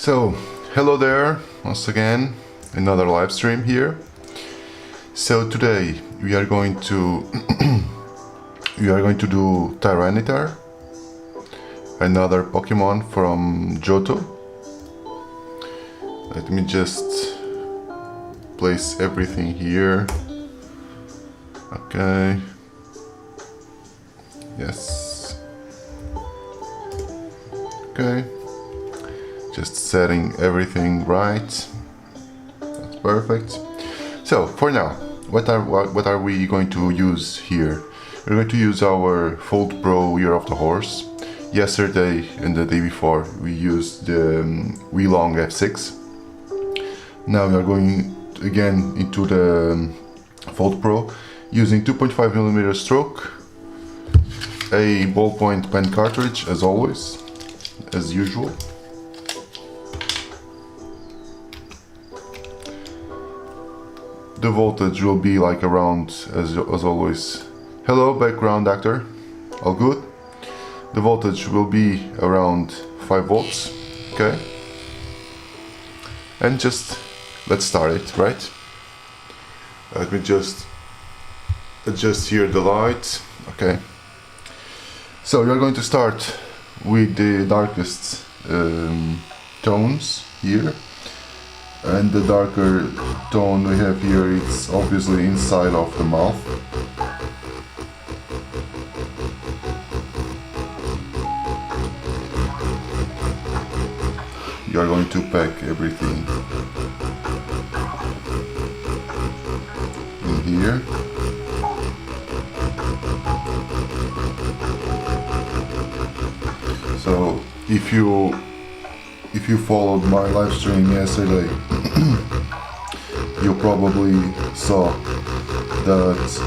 So, hello there, once again, another live stream here. So today we are going to do Tyranitar, another Pokemon from Johto. Let me just place everything here. Okay. Yes. Okay. Just setting everything right. That's perfect. So for now, what are we going to use here? We're going to use our Fold Pro Year of the Horse. Yesterday and the day before we used the Weelong F6. Now we are going again into the Fold Pro using 2.5mm stroke, a ballpoint pen cartridge as always, as usual. The voltage will be like around, as always. Hello, background actor. All good? The voltage will be around 5 volts. Okay. And just let's start it, right? Let me just adjust here the light. Okay. So you're going to start with the darkest tones here. And the darker tone we have here, it's obviously inside of the mouth. You are going to pack everything in here. So if you followed my live stream yesterday, you probably saw that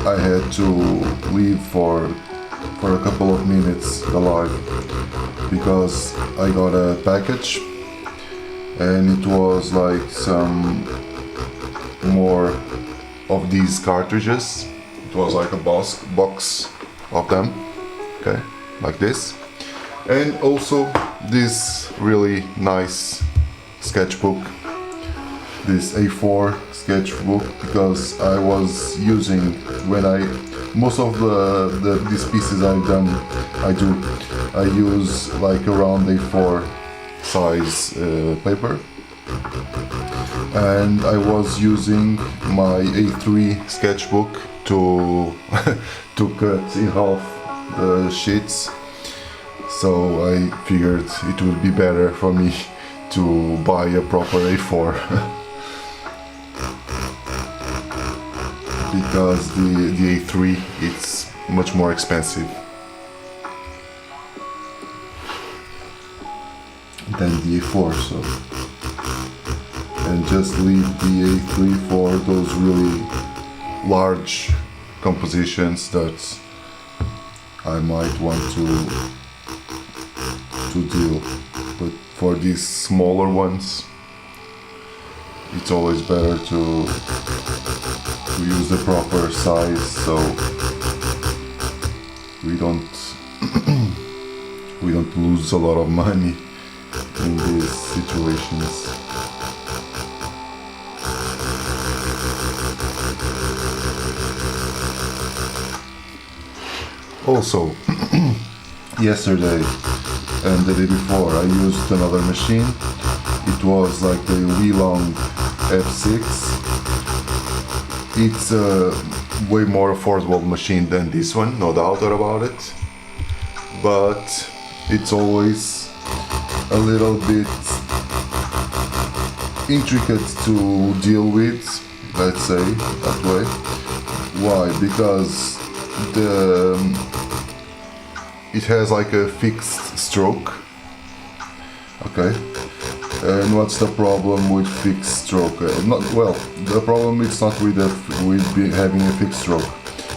I had to leave for a couple of minutes the live because I got a package and it was like some more of these cartridges. It was like a box of them, okay, like this. And also this really nice sketchbook, this A4 sketchbook, because I was using most of these pieces I use like around A4 size paper, and I was using my A3 sketchbook to to cut in half the sheets. So I figured it would be better for me to buy a proper A4 because the A3 it's much more expensive than the A4, so and just leave the A3 for those really large compositions that I might want to deal, but for these smaller ones it's always better to use the proper size, so we don't we don't lose a lot of money in these situations. Also, yesterday and the day before I used another machine. It was like the Weelong F6. It's a way more affordable machine than this one, no doubt about it. But it's always a little bit intricate to deal with, let's say that way. Why? Because it has like a fixed stroke, okay, and what's the problem with fixed stroke? The problem is not with having a fixed stroke.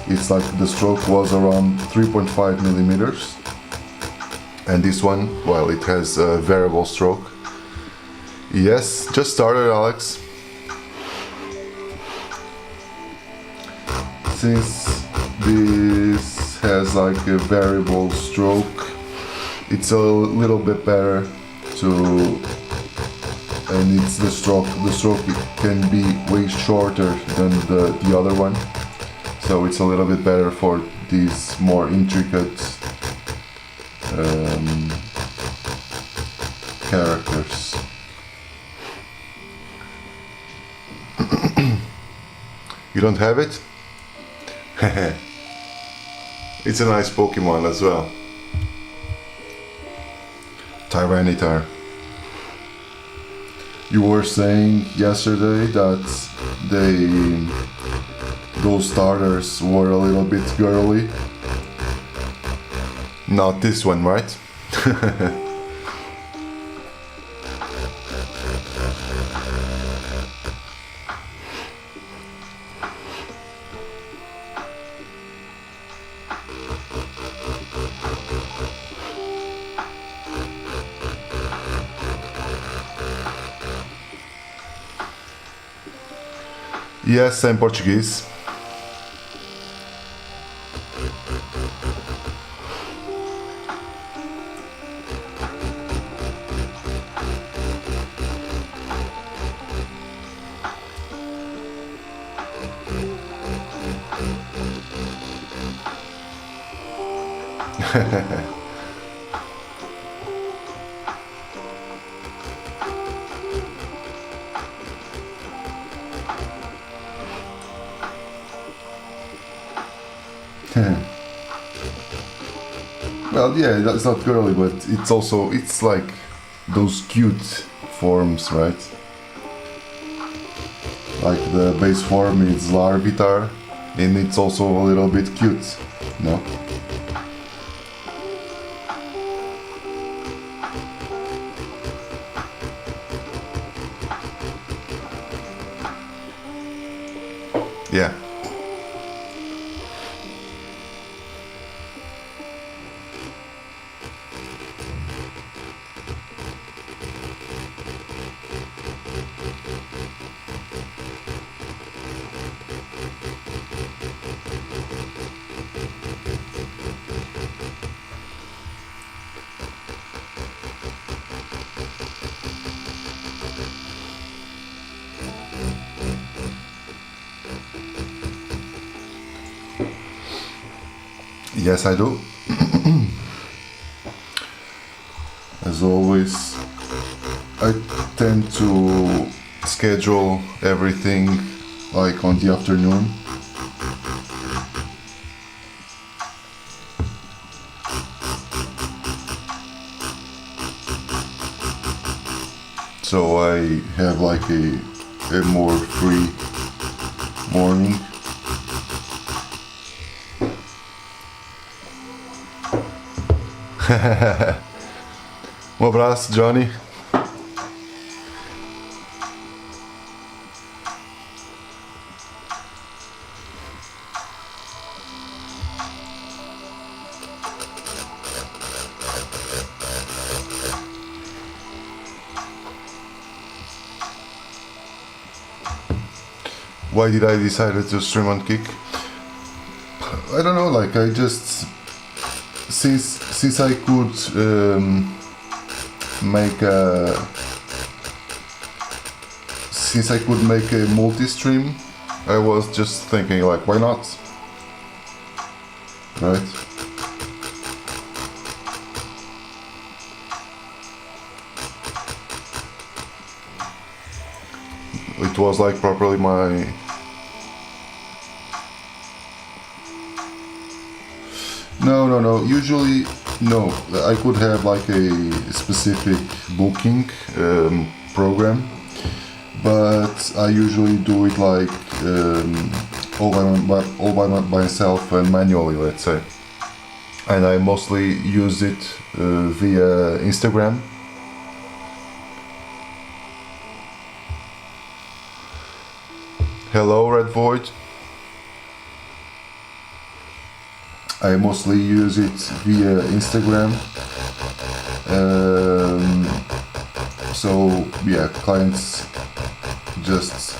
It's like the stroke was around 3.5mm, and this one, well, it has a variable stroke. Yes, just started, Alex. Since this has like a variable stroke, it's a little bit better to and it's the stroke can be way shorter than the other one, so it's a little bit better for these more intricate characters. You don't have it? It's a nice Pokemon as well. Tyranitar. You were saying yesterday that those starters were a little bit girly. Not this one, right? Yes, I'm Portuguese. Well, yeah, that's not girly, but it's like those cute forms, right? Like the base form is Larvitar, and it's also a little bit cute, no? Yeah. Yes, I do. As always, I tend to schedule everything like on the afternoon. So I have like a more free morning. Um abraço, Johnny. Why did I decide to stream on Kick? I don't know, like I just since I could make a multi-stream, I was just thinking like, why not? Right? It was like properly my... No, usually, no, I could have like a specific booking program, but I usually do it like all by myself and manually, let's say. And I mostly use it via Instagram. Hello, Red Void. I mostly use it via Instagram. So yeah, clients just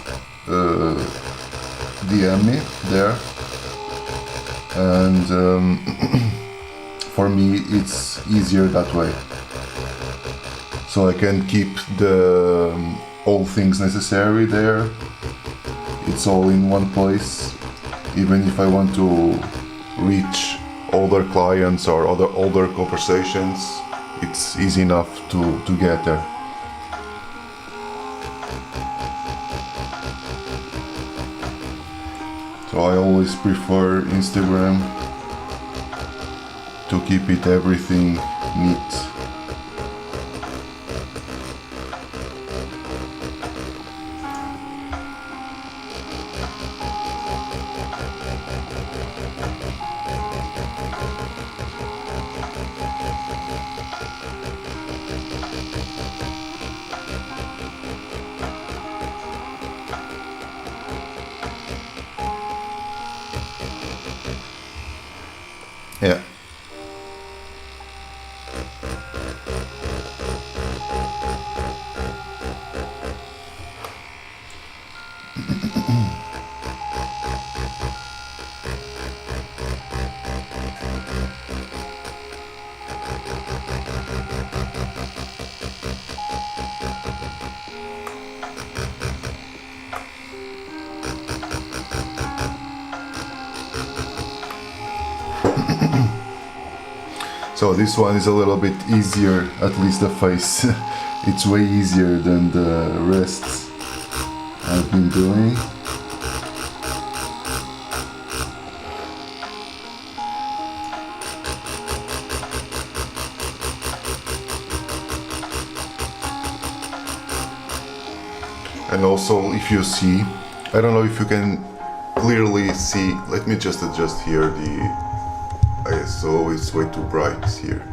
DM me there, and for me it's easier that way. so I can keep the all things necessary there. It's all in one place. Even if I want to reach older clients or other older conversations, it's easy enough to get there. So I always prefer Instagram to keep it everything neat. Yeah. So this one is a little bit easier, at least the face. It's way easier than the rest I've been doing. And also, if you see, I don't know if you can clearly see, let me just adjust here the ISO, it's way too bright here.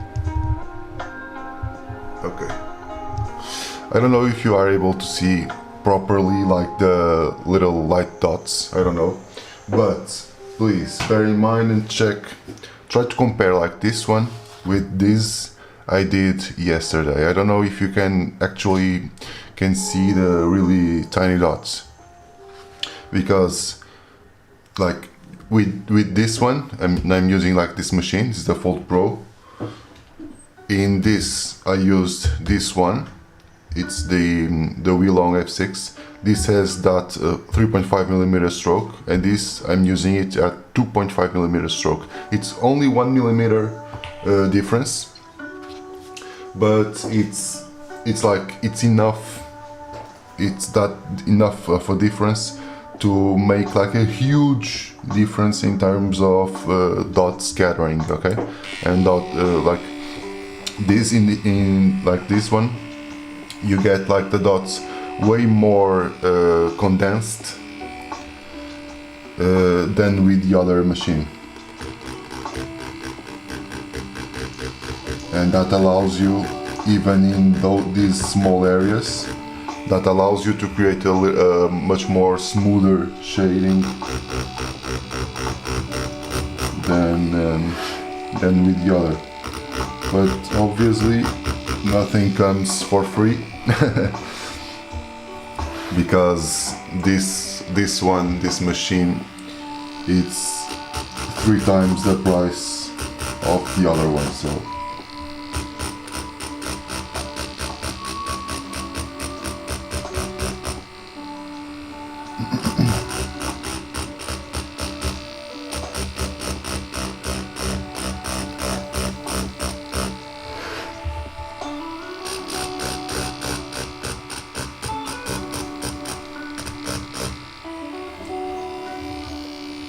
Okay. I don't know if you are able to see properly like the little light dots, I don't know. But please bear in mind and check, try to compare like this one with this I did yesterday. I don't know if you can actually see the really tiny dots, because like with this one I'm using like this machine, this is the Fold Pro. In this I used this one, it's the Weelong F6. This has that 3.5mm stroke, and this I'm using it at 2.5mm stroke. It's only 1mm difference, but it's like it's enough. It's that enough of a difference to make like a huge difference in terms of dot scattering, okay? And dot like this in like this one, you get like the dots way more condensed than with the other machine, and that allows you, even in these small areas, that allows you to create a much more smoother shading than with the other. But obviously nothing comes for free because this machine, it's 3 times the price of the other one. So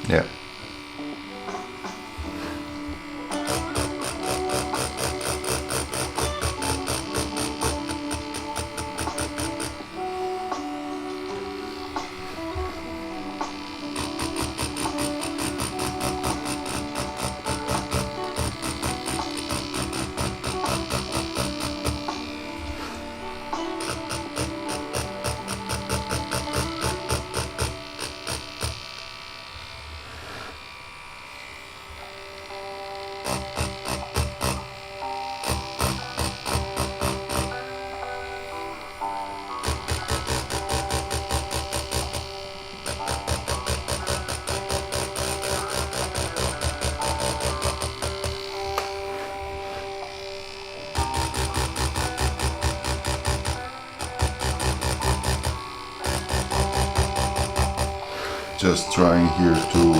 yeah. just trying here to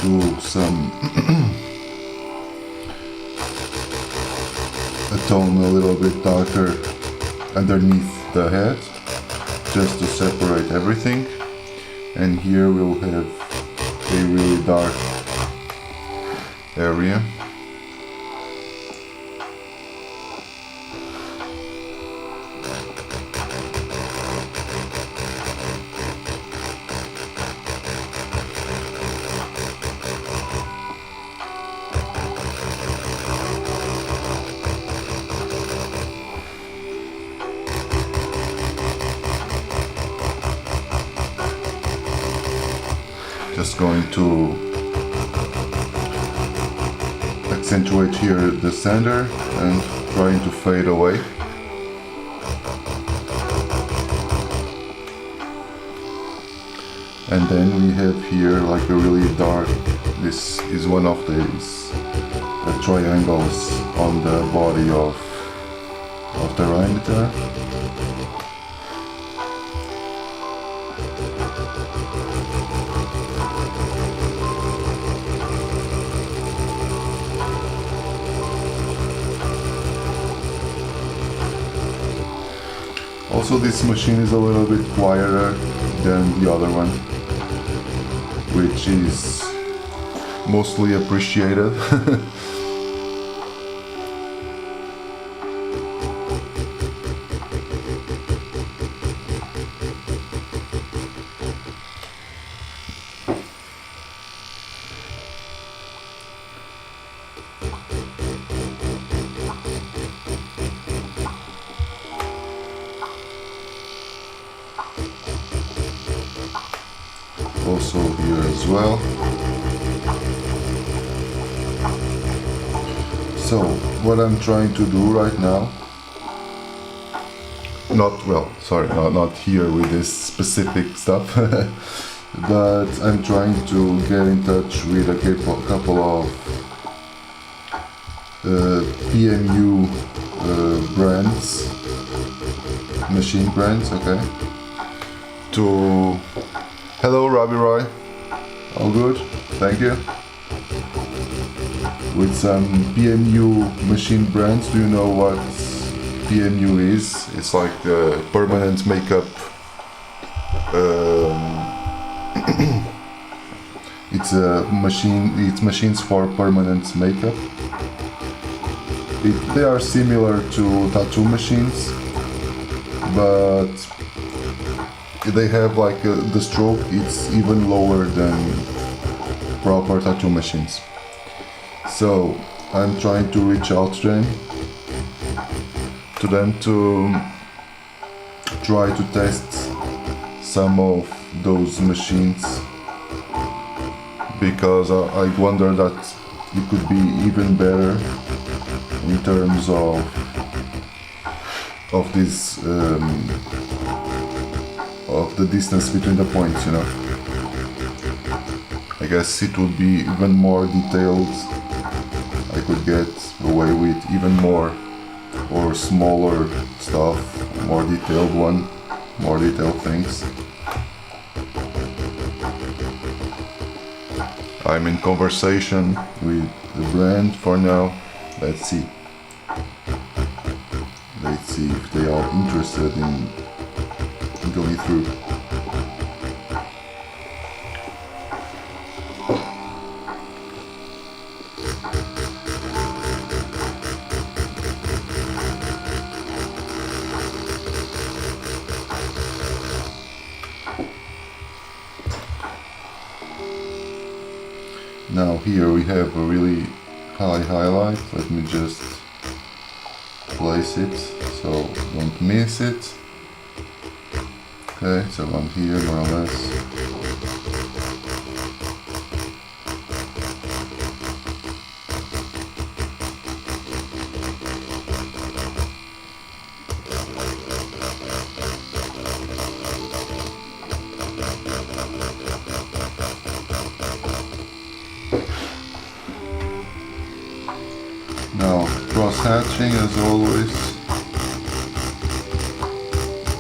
do some a tone a little bit darker underneath the head, just to separate everything. And here we'll have a really dark area. Just going to accentuate here the center and trying to fade away. And then we have here like a really dark, this is one of these triangles on the body of Tyranitar. Also, this machine is a little bit quieter than the other one, which is mostly appreciated. Also here as well. So what I'm trying to do right now, not here with this specific stuff, but I'm trying to get in touch with a couple of PMU brands, machine brands, okay, to hello, Robbie Roy. All good, thank you. With some PMU machine brands. Do you know what PMU is? It's like the permanent makeup. It's a machine. It's machines for permanent makeup. They are similar to tattoo machines, but they have like the stroke, it's even lower than proper tattoo machines. So I'm trying to reach out to them to try to test some of those machines, because I wonder that it could be even better in terms of this of the distance between the points, you know. I guess it would be even more detailed. I could get away with even more or smaller stuff, more detailed things. I'm in conversation with the brand for now. Let's see if they are interested in going through. Now here we have a really high highlight. Let me just place it so don't miss it. Okay, so around here more or less. Now cross-hatching as always,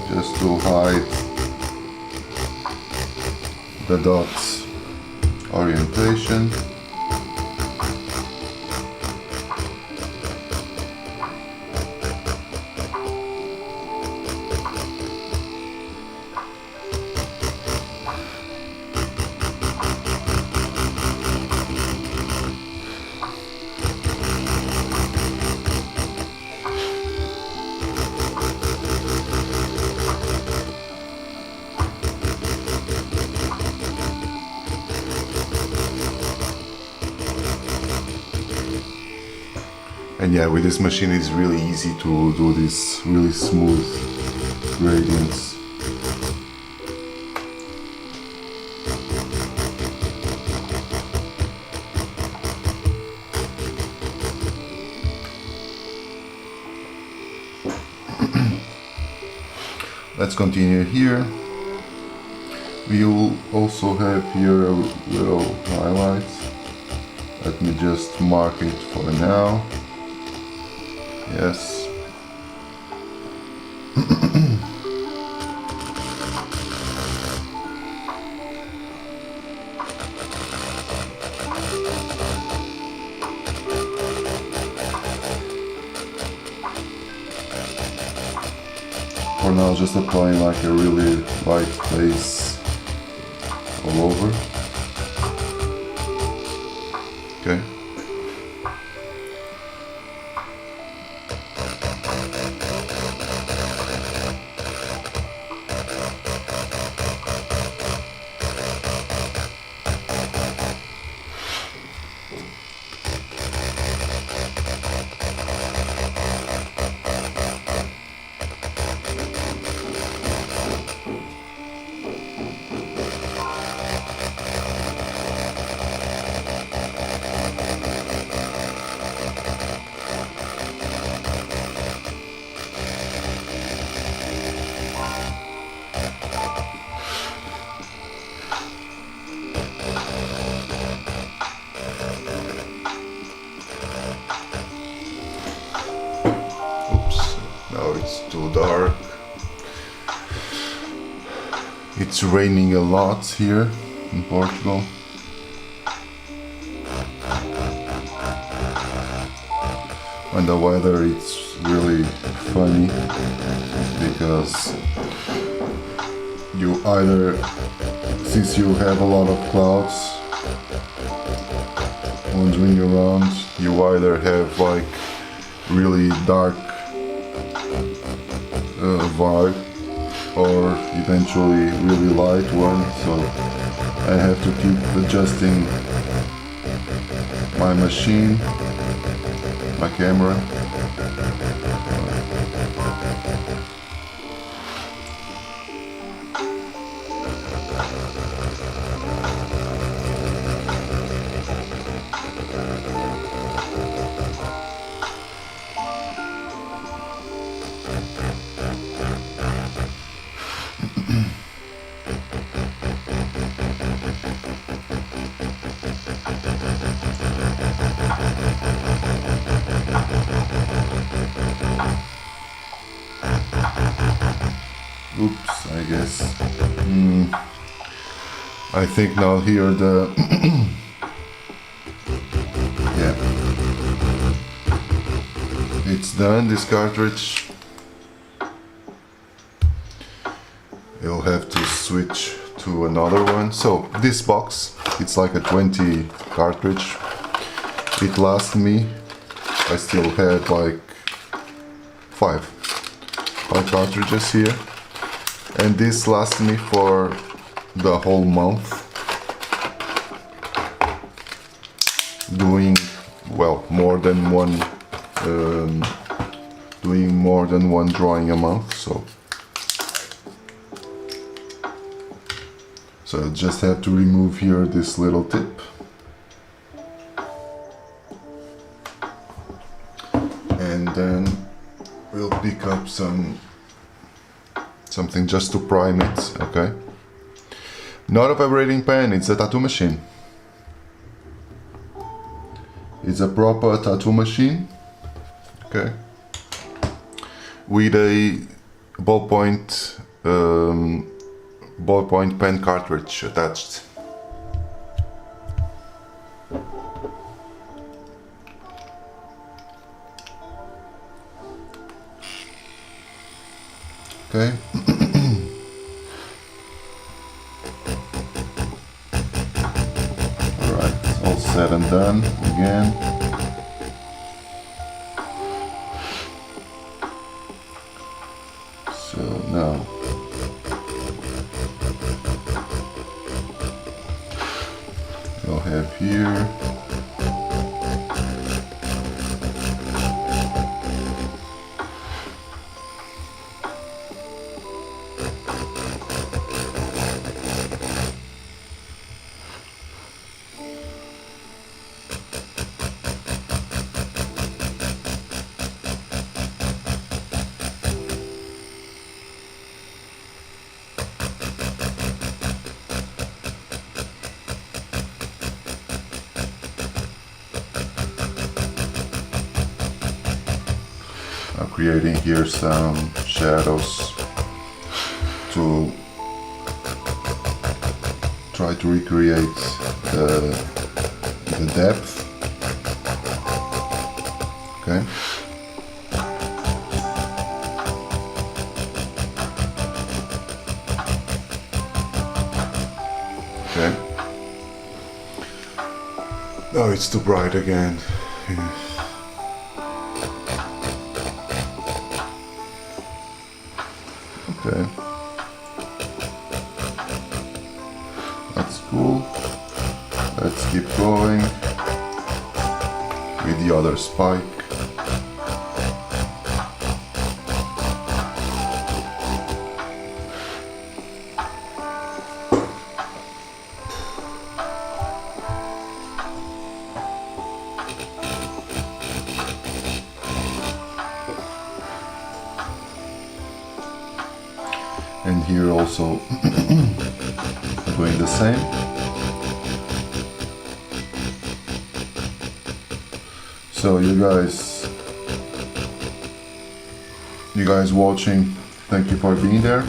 just to hide the dots orientation. And yeah, with this machine it's really easy to do these really smooth gradients. Let's continue here. We will also have here little highlights. Let me just mark it for now. Yes. For now, just applying like a really light base all over. Okay. Now it's too dark. It's raining a lot here in Portugal. And the weather it's really funny because you either, since you have a lot of clouds wandering around, you either have like really dark vibe or eventually really light one, so I have to keep adjusting my machine, my camera. Oops, I guess. I think now here the yeah, it's done, this cartridge. You'll have to switch to another one. So this box, it's like a 20 cartridge. It lasts me, I still had like five cartridges here. And this lasts me for the whole month, doing well more than one drawing a month. So I just have to remove here this little tip, and then we'll pick up something just to prime it, okay? Not a vibrating pen, it's a tattoo machine. It's a proper tattoo machine, okay? With a ballpoint ballpoint pen cartridge attached. Okay. Alright, all said and done again. So now we'll have here creating here some shadows to try to recreate the depth. Okay. Okay. Oh, it's too bright again. Okay, that's cool. Let's keep going with the other spike. And here also doing the same. So you guys watching, thank you for being there.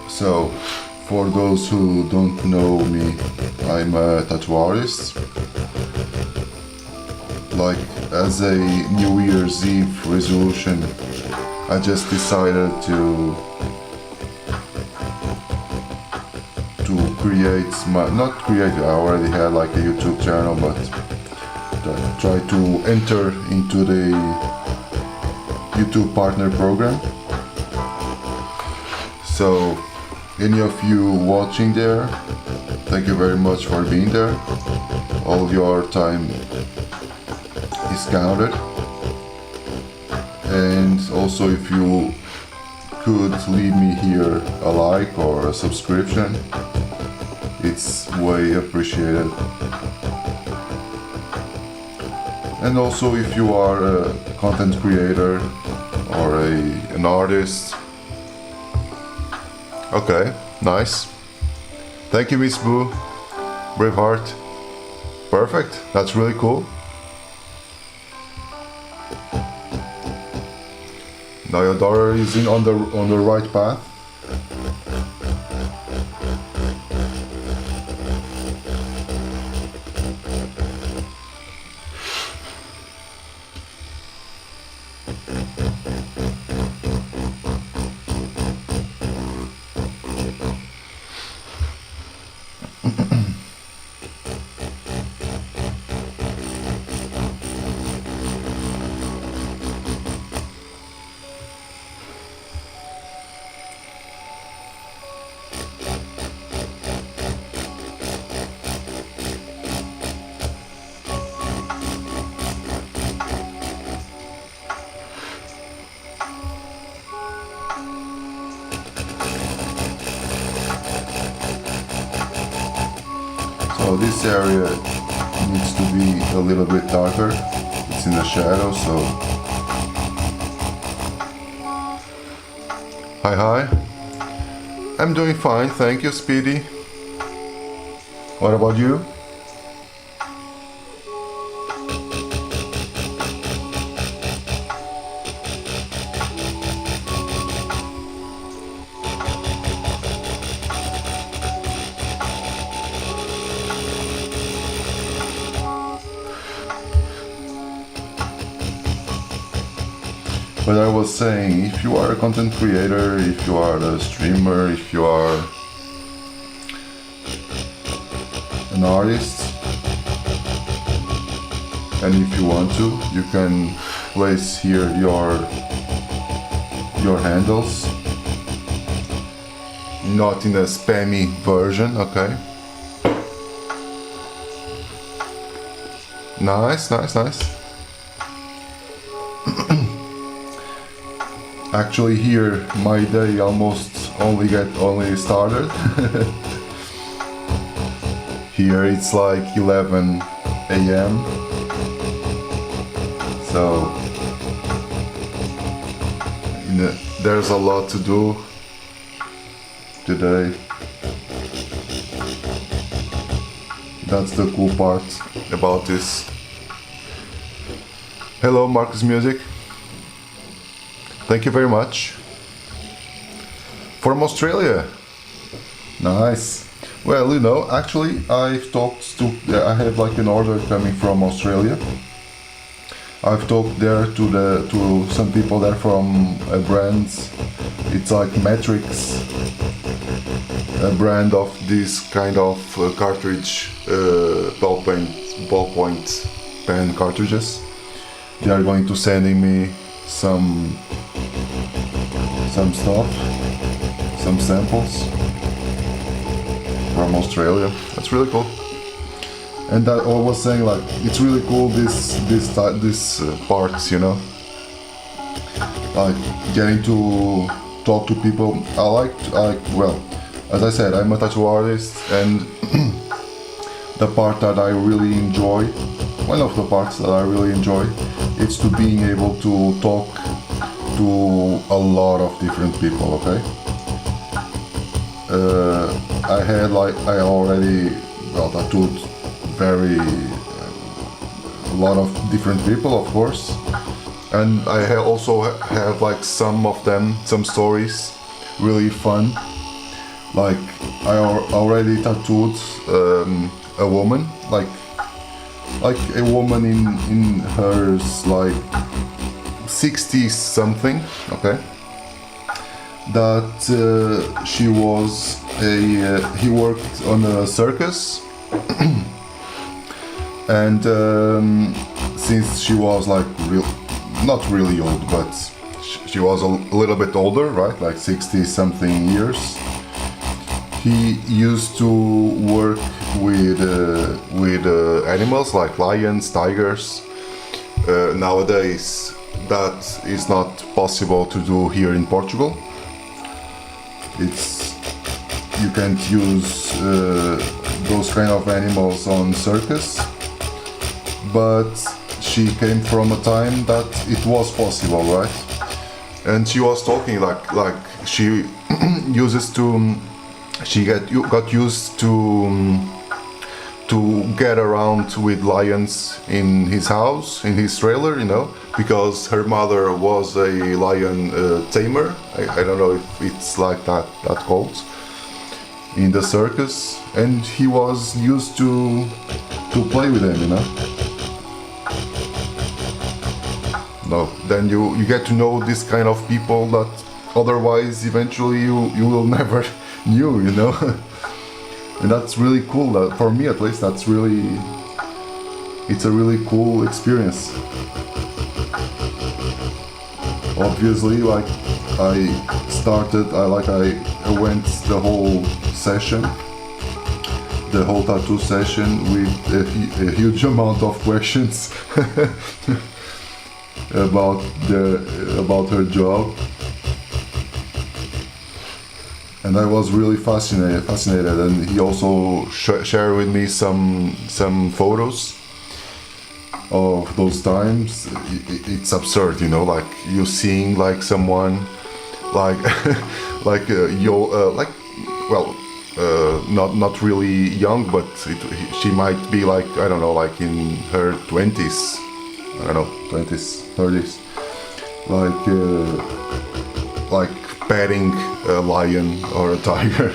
So for those who don't know me, I'm a tattoo artist. Like as a New Year's Eve resolution, I just decided to create I already had like a YouTube channel, but try to enter into the YouTube partner program. So any of you watching there, thank you very much for being there. All your time is counted. And also if you could leave me here a like or a subscription, it's way appreciated. And also if you are a content creator or an artist. Okay, nice. Thank you, Miss Boo. Braveheart. Perfect, that's really cool. Now your daughter is on the right path. So this area needs to be a little bit darker. It's in the shadow, so... Hi. I'm doing fine, thank you, Speedy. What about you? But I was saying, if you are a content creator, if you are a streamer, if you are an artist, and if you want to, you can place here your handles, not in a spammy version, okay? Nice, nice, nice. Actually here my day almost only started. Here it's like 11 a.m. So there's a lot to do today. That's the cool part about this. Hello, Marcus Music. Thank you very much. From Australia. Nice. Well, you know, actually I've talked to, I have like an order coming from Australia. I've talked there to some people there from a brand. It's like Matrix, a brand of this kind of cartridge, ballpoint pen cartridges. They are going to sending me some stuff, some samples from Australia. That's really cool. And I was saying, like, it's really cool this parts, you know, like getting to talk to people. I like well, as I said, I'm a tattoo artist, and the part that I really enjoy, one of the parts that I really enjoy, it's to being able to talk to a lot of different people, okay? I already, well, tattooed a lot of different people, of course, and I also have like some of them, some stories, really fun. Like I already tattooed a woman, like a woman in her like 60s something, okay, that she was he worked on a circus. And since she was like not really old, but she was a little bit older, right, like 60 something years, he used to work with animals like lions, tigers. Nowadays that is not possible to do here in Portugal. You can't use those kind of animals on circus. But she came from a time that it was possible, right? And she was talking like she got used to get around with lions in his house, in his trailer, you know, because her mother was a lion tamer. I don't know if it's like that called in the circus, and he was used to play with them, you know. No, then you get to know this kind of people that otherwise eventually you will never knew, you know. And that's really cool. That, for me at least, it's a really cool experience. Obviously, like I went the whole session, the whole tattoo session with a huge amount of questions about her job, and I was really fascinated. And he also shared with me some photos of those times. It's absurd, you know, like you seeing like someone like not really young, but she might be like, I don't know, like in her 20s, I don't know, 20s, 30s, like petting a lion or a tiger.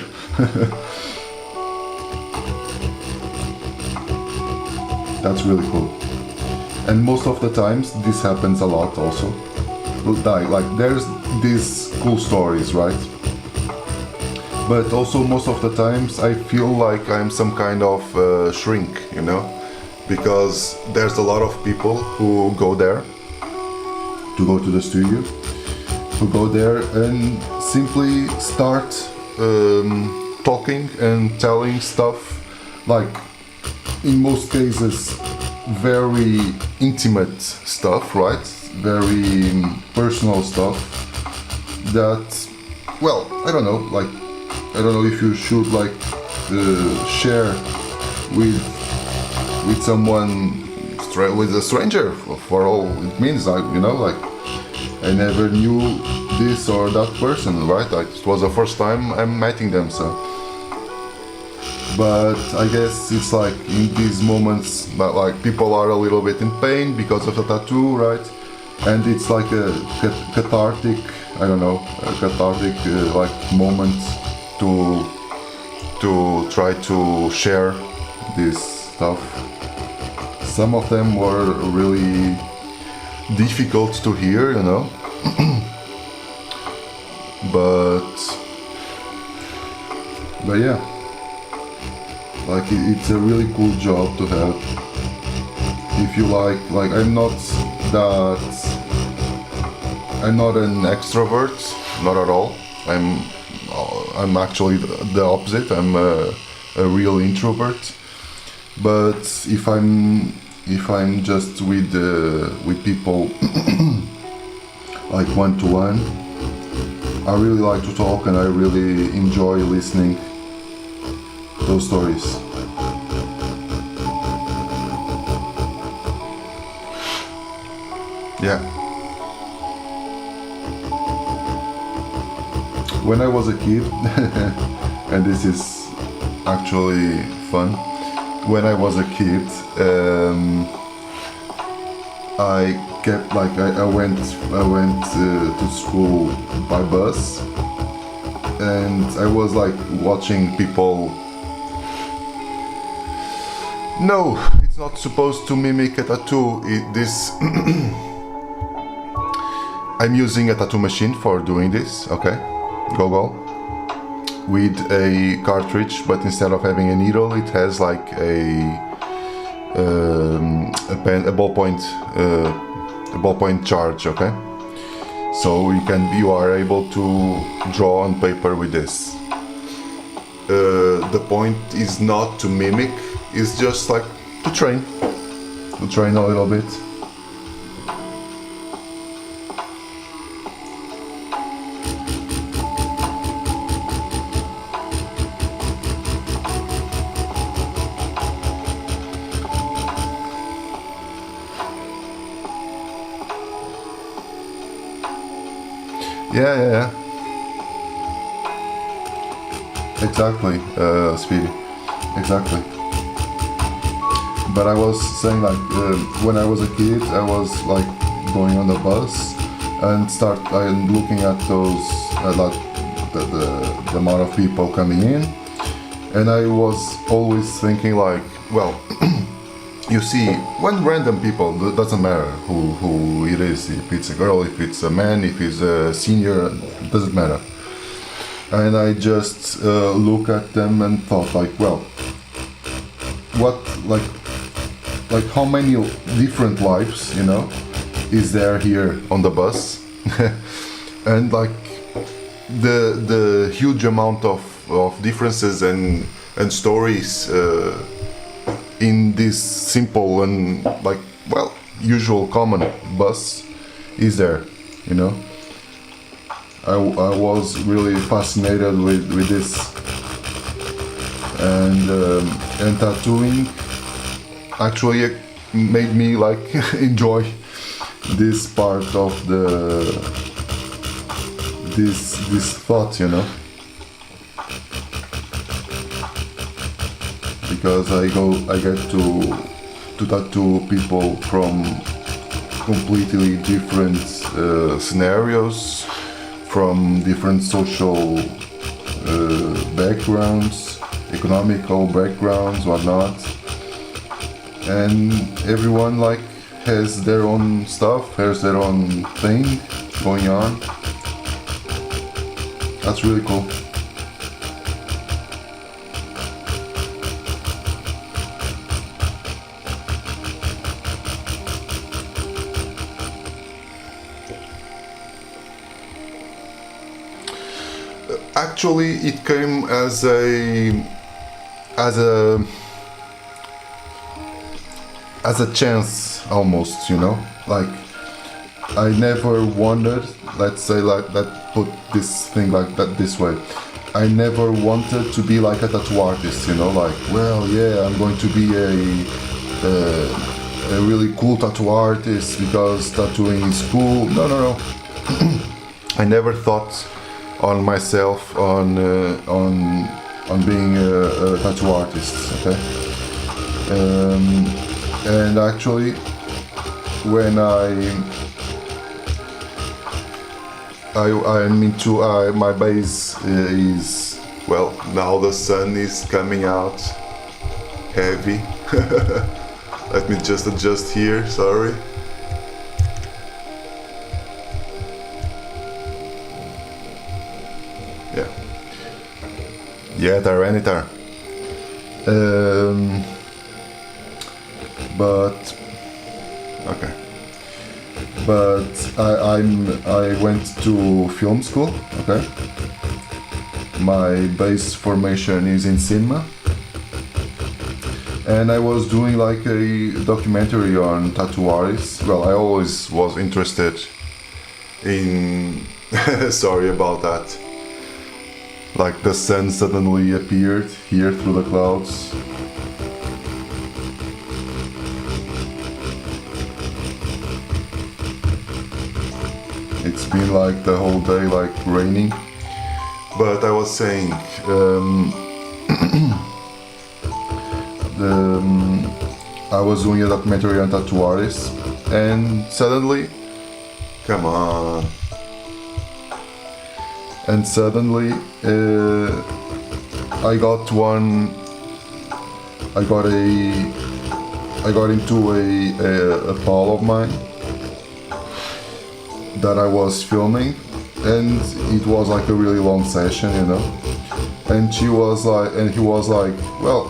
That's really cool. And most of the times this happens a lot also. die. Like there's these cool stories, right? But also most of the times I feel like I'm some kind of shrink, you know, because there's a lot of people who go there to go to the studio, who go there and simply start talking and telling stuff, like in most cases very intimate stuff, right? Very personal stuff that, well, I don't know, like I don't know if you should like share with someone, with a stranger, for all it means, like, you know, like I never knew this or that person, right? Like it was the first time I'm meeting them, so. But I guess it's like in these moments that like people are a little bit in pain because of the tattoo, right? And it's like a cathartic, I don't know, a cathartic like moment to try to share this stuff. Some of them were really difficult to hear, you know. but yeah, like it's a really cool job to have. If you like I'm not an extrovert, not at all. I'm actually the opposite. I'm a real introvert. But if I'm just with people like one to one, I really like to talk and I really enjoy listening those stories. Yeah. When I was a kid, and this is actually fun, when I was a kid, I kept like I went to school by bus, and I was like watching people. No, it's not supposed to mimic a tattoo. I'm using a tattoo machine for doing this. Okay. Go with a cartridge, but instead of having a needle, it has like a ballpoint charge. Okay, so you are able to draw on paper with this. The point is not to mimic; it's just like to train a little bit. Yeah. Exactly, Speedy. Exactly. But I was saying like when I was a kid, I was like going on the bus and looking at those like the amount of people coming in, and I was always thinking like, well. You see, when random people, doesn't matter who it is, if it's a girl, if it's a man, if it's a senior, it doesn't matter. And I just look at them and thought like, well, what, like how many different lives, you know, is there here on the bus? And like the huge amount of differences and stories in this simple and like, well, usual common bus is there, you know. I was really fascinated with this, and tattooing actually made me like enjoy this part of this thought, you know. Because I get to tattoo people from completely different scenarios, from different social backgrounds, economical backgrounds, whatnot, and everyone like has their own stuff, has their own thing going on. That's really cool. Actually, it came as a chance almost, you know, like I never wanted, let's say like that, put this thing like that this way. I never wanted to be like a tattoo artist, you know, like, well, yeah, I'm going to be a really cool tattoo artist because tattooing is cool. No, no, no. I never thought on myself on being a tattoo artist, okay? And actually, when I'm into my base is, well, now the sun is coming out heavy. Let me just adjust here, sorry. Yeah, Tyranitar. But okay. But I went to film school. Okay. My base formation is in cinema, and I was doing like a documentary on tattoo artists. Well, I always was interested in. Sorry about that. Like the sun suddenly appeared here through the clouds. It's been like the whole day like raining. But I was saying, I was doing a documentary on tattoo artists, and suddenly, come on. And suddenly, I got into a pal of mine that I was filming, and it was like a really long session, you know. And he was like, well,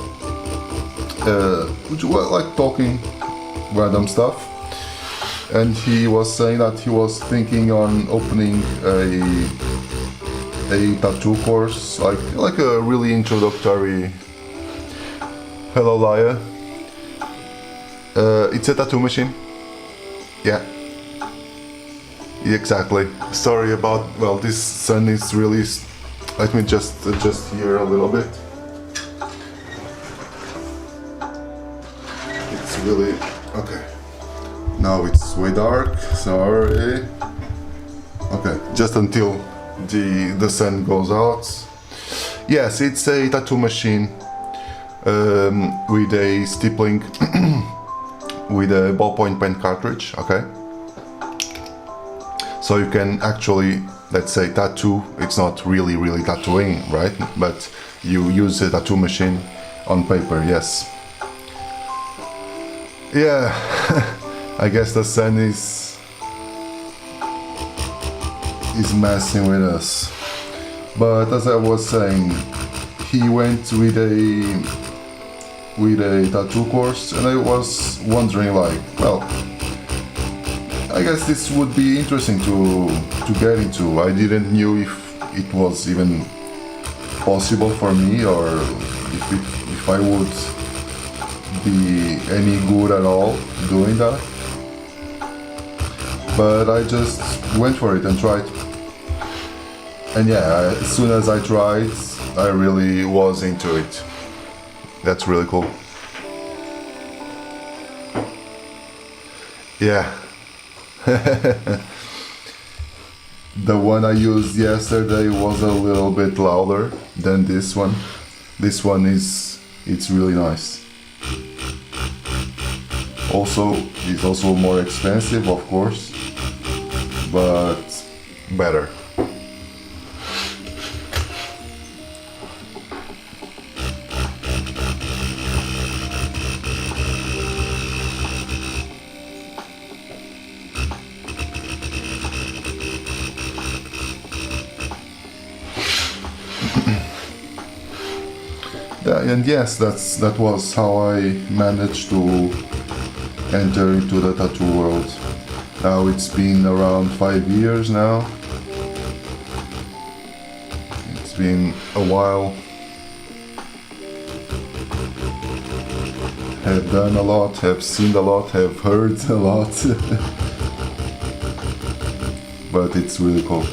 like talking random stuff, and he was saying that he was thinking on opening a tattoo course, like a really introductory. Hello, Laya. It's a tattoo machine. Yeah. Exactly. Sorry about. Well, this sun is really. Let me just adjust here a little bit. It's really okay. Now it's way dark. Sorry. Okay, just until the sun goes out. Yes, it's a tattoo machine with a stippling with a ballpoint pen cartridge. Okay, so you can actually, let's say, tattoo. It's not really tattooing, right? But you use a tattoo machine on paper. Yes. Yeah. I guess the sun is messing with us. But as I was saying, he went with a tattoo course, and I was wondering, like, well, I guess this would be interesting to get into. I didn't knew if it was even possible for me, or if I would be any good at all doing that. But I just went for it and tried. And yeah, as soon as I tried, I really was into it. That's really cool. Yeah. The one I used yesterday was a little bit louder than this one. This one it's really nice. Also, it's also more expensive, of course, but better. And yes, that was how I managed to enter into the tattoo world. Now it's been around 5 years now. It's been a while. Have done a lot, have seen a lot, have heard a lot. But it's really cool.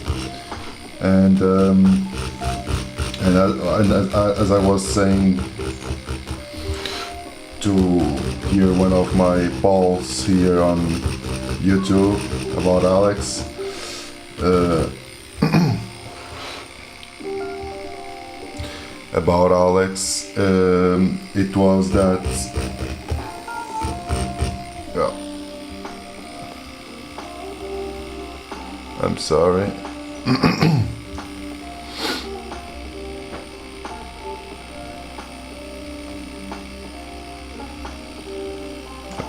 And as I was saying to hear one of my polls here on YouTube about Alex, it was that I'm sorry.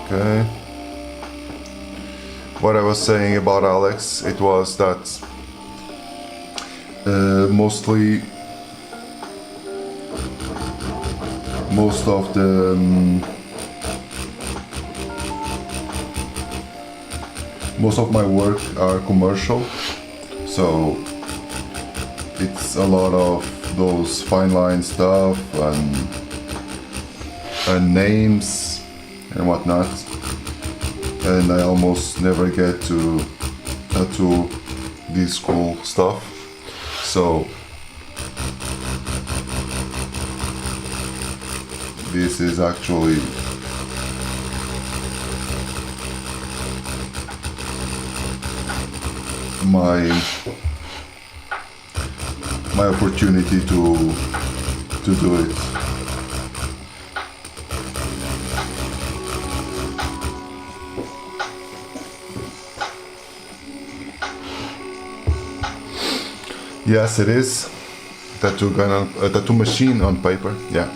Okay. What I was saying about Alex, it was that most of the most of my work are commercial, so it's a lot of those fine line stuff and names and whatnot, and I almost never get to tattoo this cool stuff. So this is actually my opportunity to do it. Yes, it is. Tattoo gun on, a tattoo machine on paper. Yeah.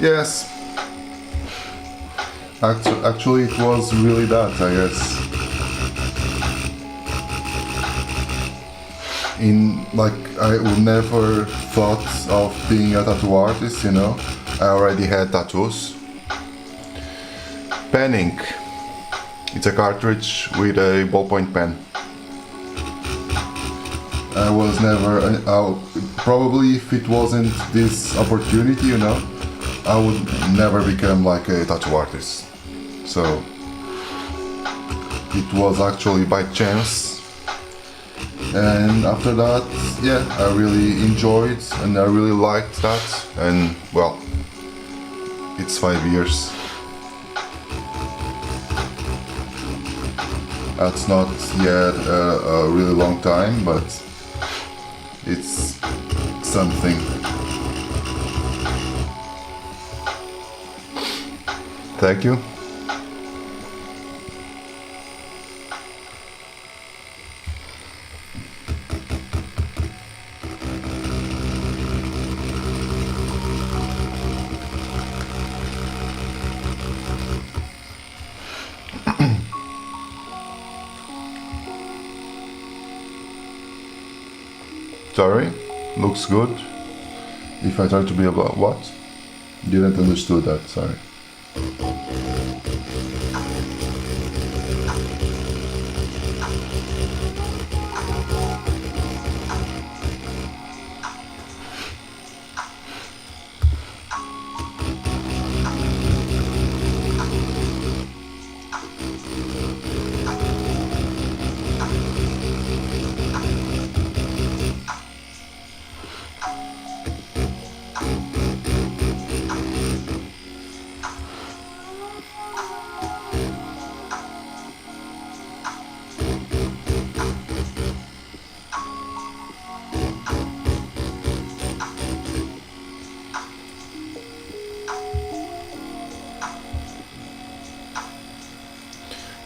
Yes. Actually, it was really that, I guess. I would never thought of being a tattoo artist, you know. I already had tattoos. Pen ink. It's a cartridge with a ballpoint pen. I was never, probably if it wasn't this opportunity, you know, I would never become like a tattoo artist. So it was actually by chance, and after that, yeah, I really enjoyed and I really liked that, and well, it's 5 years. That's not yet a really long time, but it's something. Thank you. Sorry, looks good. If I try to be about what? Didn't understood that, sorry.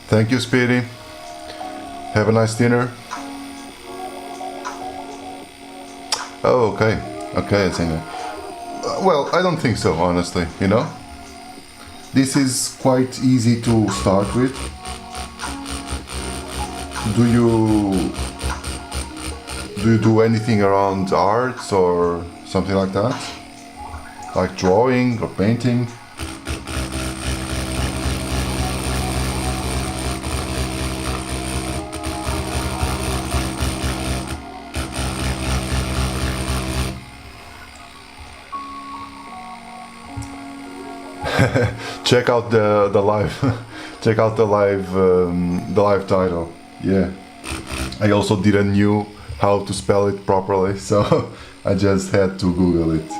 Thank you, Speedy. Have a nice dinner. Oh, okay. Okay, I think. Well, I don't think so, honestly, you know? This is quite easy to start with. Do you do anything around art or something like that? Like drawing or painting? Check out the live check out the live title. Yeah, I also didn't knew how to spell it properly, so I just had to Google it.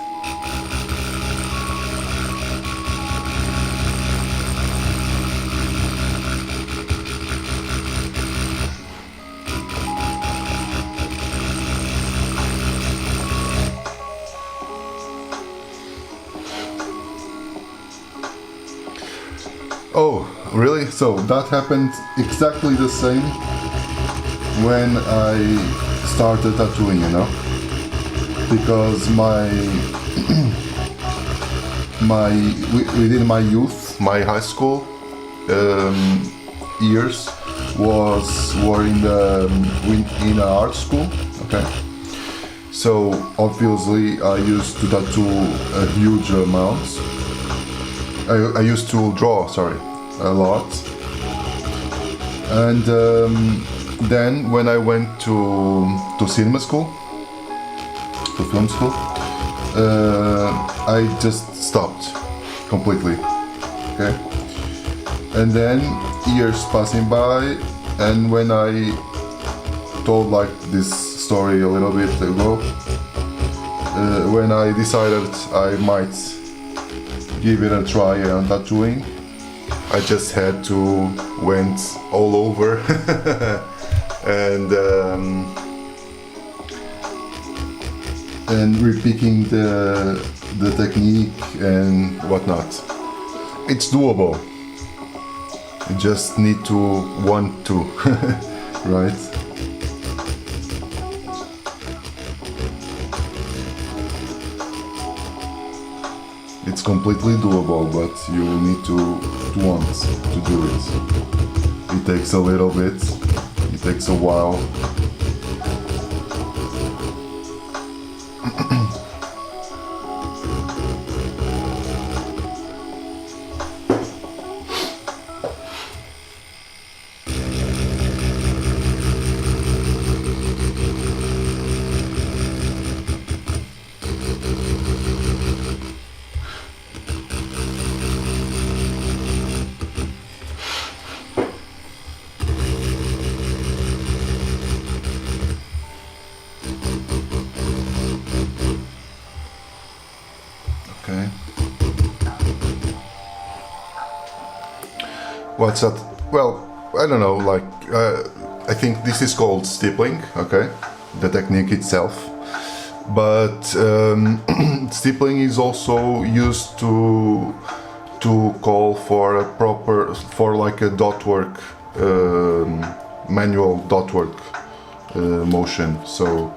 Oh, really? So that happened exactly the same when I started tattooing, you know? Because within my youth, my high school years were in an art school, okay? So obviously I used to tattoo a huge amounts. I used to draw, sorry, a lot. And then when I went to cinema school, to film school, I just stopped completely, okay? And then years passing by, and when I told like this story a little bit ago, when I decided I might give it a try on tattooing, I just had to went all over and repicking the technique and whatnot. It's doable. You just need to want to, right? It's completely doable, but you need to want to do it. It takes a little bit, it takes a while. Okay. What's that? Well, I don't know, like, I think this is called stippling, okay? The technique itself. But stippling is also used to call for like a dot work, manual dot work motion. So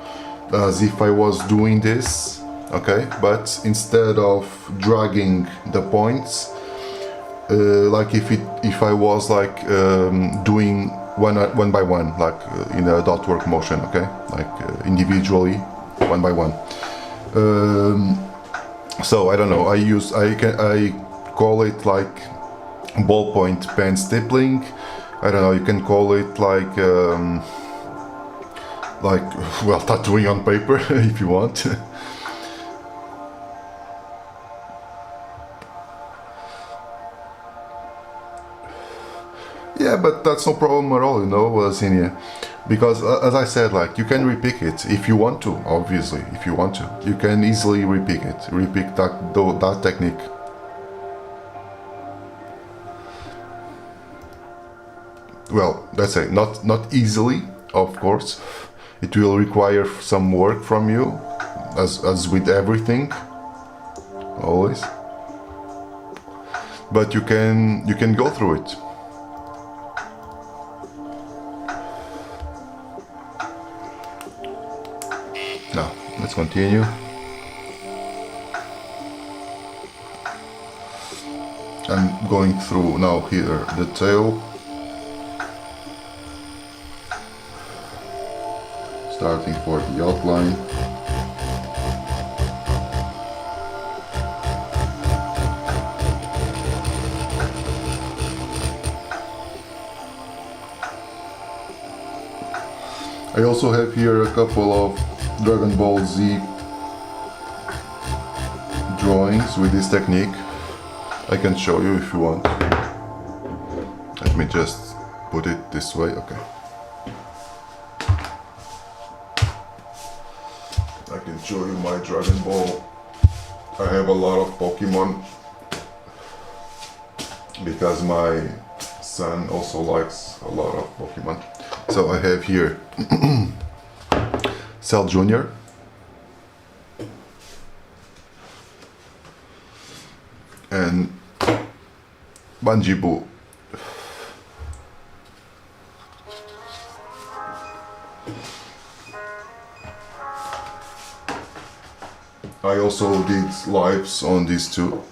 as if I was doing this, okay, but instead of dragging the points, like if I was like doing one by one, like in a dot work motion, okay, like individually, one by one. So I don't know. I call it like ballpoint pen stippling. I don't know. You can call it like well, tattooing on paper if you want. Yeah, but that's no problem at all, you know, Xenia. Because as I said, like, you can repick it if you want to, obviously, if you want to. You can easily repick it, repick that technique. Well, let's say, not easily, of course. It will require some work from you, as with everything, always. But you can go through it. let's continue. I'm going through now here the tail, starting for the outline. I also have here a couple of Dragon Ball Z drawings with this technique. I can show you if you want. Let me just put it this way, okay. I can show you my Dragon Ball. I have a lot of Pokémon because my son also likes a lot of Pokémon. So I have here Cell Jr. and Banjibu. I also did lives on these two.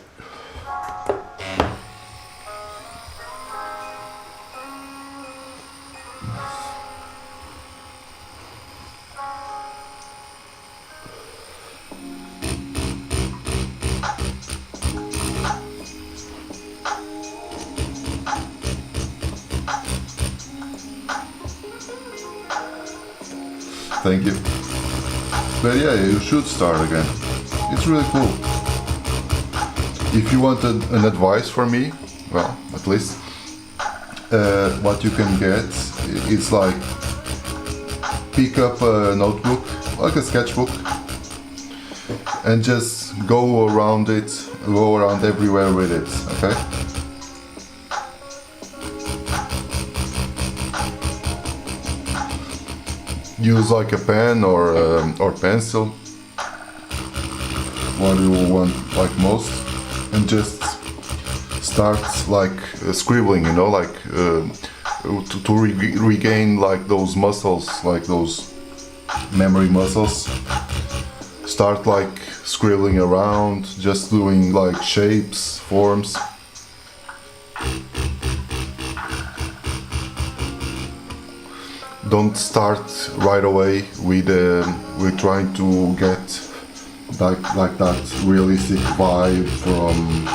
Thank you. But yeah, you should start again. It's really cool. If you wanted an advice from me, well, at least what you can get is like pick up a notebook, like a sketchbook, and just go around it, go around everywhere with it, okay? Use like a pen or pencil, what you want like most, and just start like scribbling, you know, like to regain like those muscles, like those memory muscles. Start like scribbling around, just doing like shapes, forms. Don't start right away with trying to get like that realistic vibe from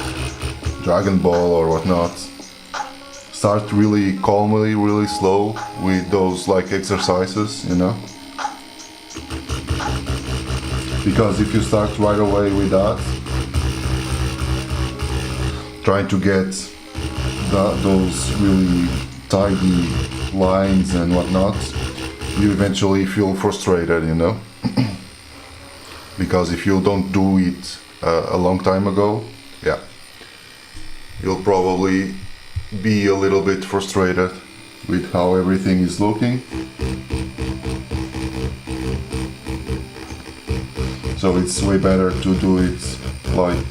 Dragon Ball or whatnot. Start really calmly, really slow with those like exercises, you know. Because if you start right away with that, trying to get those really tidy lines and whatnot, you eventually feel frustrated, you know. Because if you don't do it a long time ago, yeah, you'll probably be a little bit frustrated with how everything is looking. So it's way better to do it like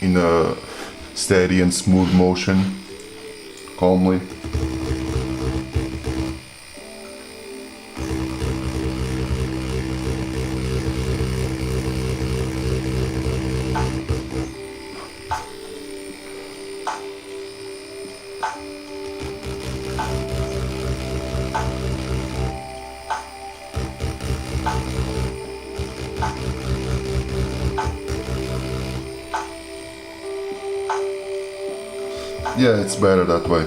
in a steady and smooth motion, calmly. Yeah, it's better that way.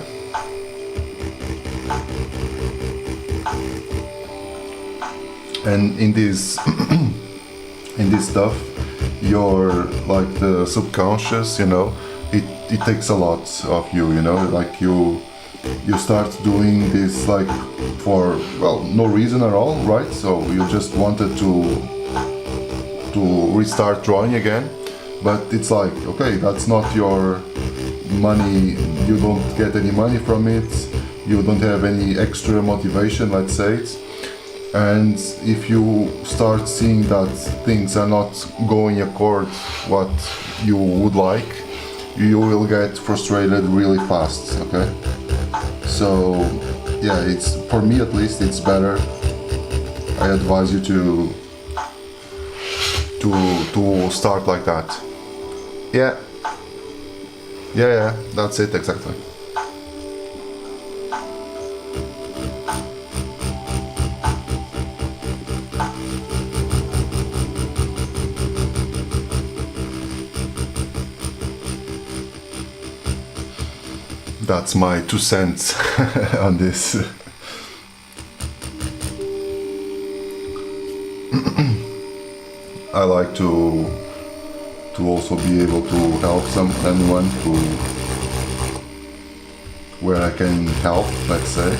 And in this in this stuff, your like the subconscious, you know, it takes a lot of you, you know, like you start doing this like for, well, no reason at all, right? So you just wanted to restart drawing again, but it's like, okay, that's not your money, you don't get any money from it, you don't have any extra motivation, let's say it. And if you start seeing that things are not going according what you would like, you will get frustrated really fast, okay? So yeah, it's, for me at least, it's better. I advise you to start like that. Yeah, yeah, that's it exactly. That's my 2 cents on this. I like to also be able to help anyone where I can help, let's say.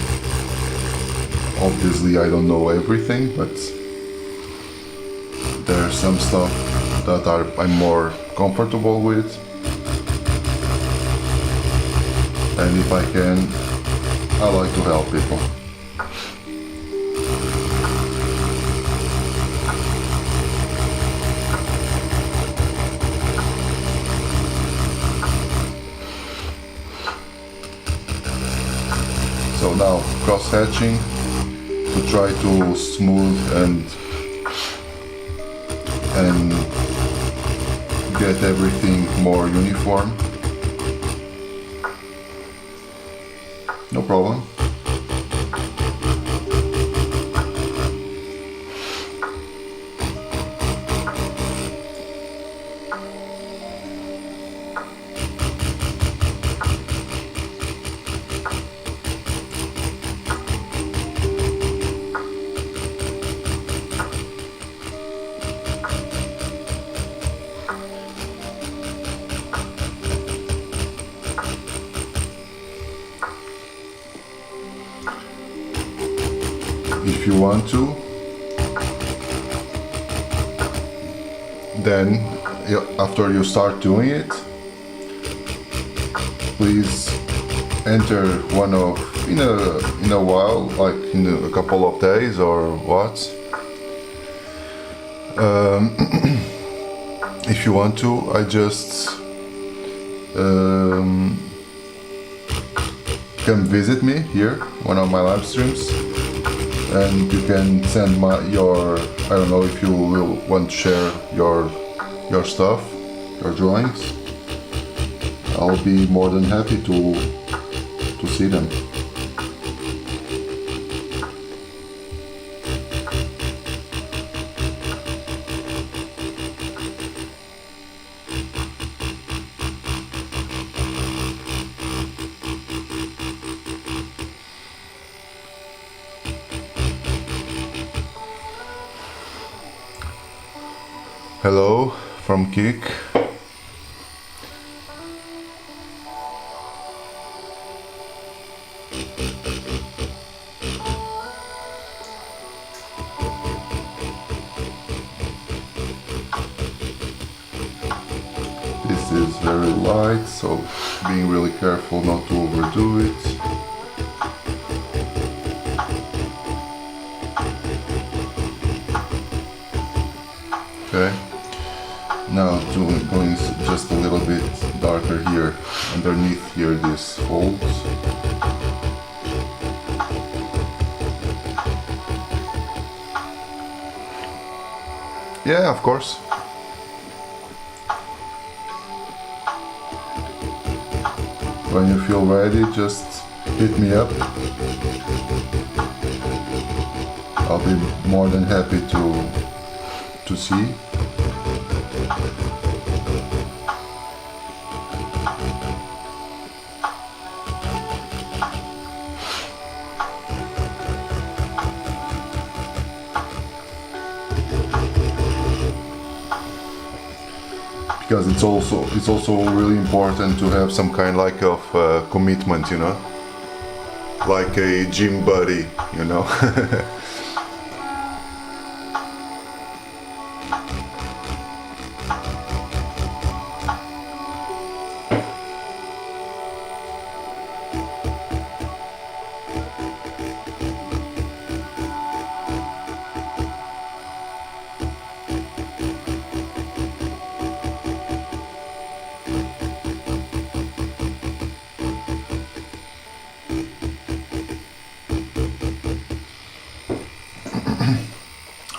Obviously I don't know everything, but there's some stuff that I'm more comfortable with. And if I can, I like to help people. So now cross-hatching to try to smooth and get everything more uniform. No problem. If you want to, then after you start doing it, please enter one of in a while, like in a couple of days or what. If you want to, I just come visit me here, one of my live streams. And you can send your, I don't know if you will want to share your stuff, your drawings. I'll be more than happy to see them. Hello from Kik. This is very light, so being really careful not to overdo it. Okay. Now going just a little bit darker here, underneath here these folds. Yeah, of course. When you feel ready, just hit me up. I'll be more than happy to see. Because it's also really important to have some kind like of commitment, you know, like a gym buddy, you know.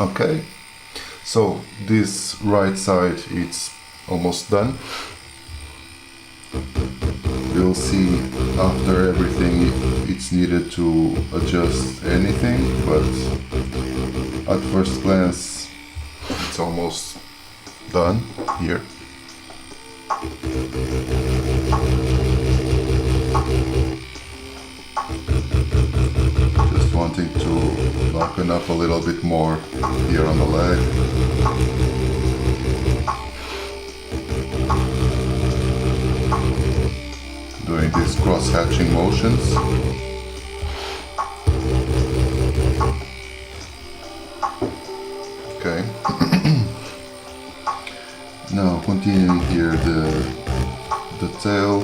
Okay, So this right side it's almost done. We'll see after everything if it's needed to adjust anything, but at first glance it's almost done here. Just wanting to darken up a little bit more here on the leg. Doing these cross-hatching motions. Okay. Now continuing here the tail.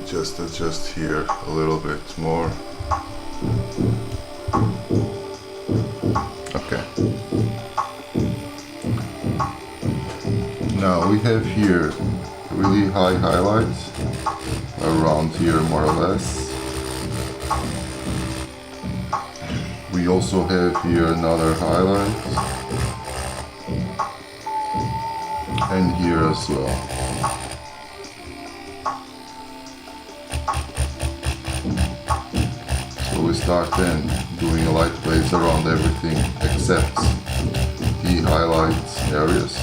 Just adjust here a little bit more. Okay. Now we have here really high highlights around here more or less. We also have here another highlight and here as well. We start then doing a light blaze around everything except the highlight areas.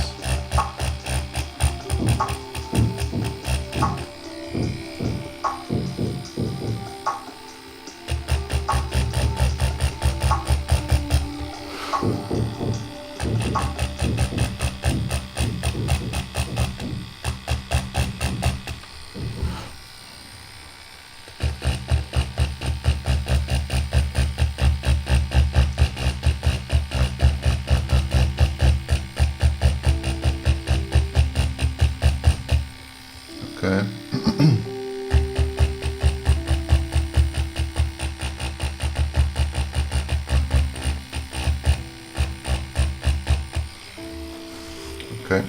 Okay. Okay.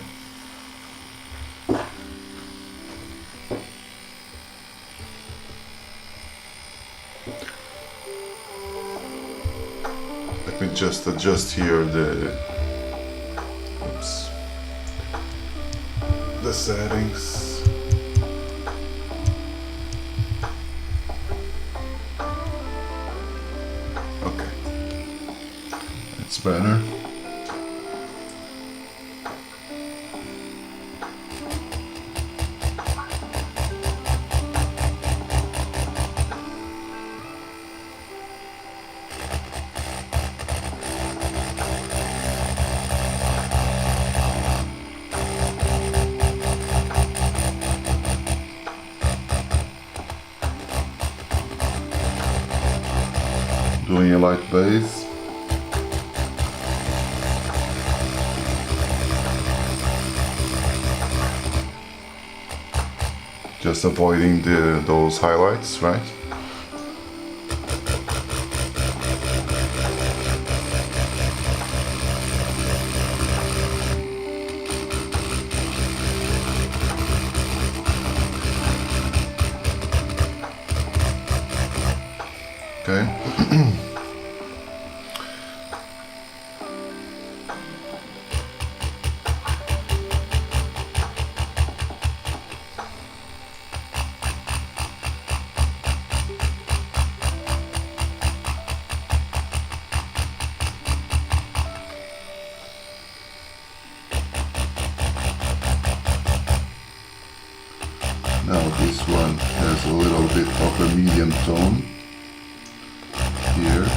Let me just adjust here the settings. Okay, it's better. Doing a light base. Just avoiding those highlights, right? Okay. Now this one has a little bit of a medium tone here.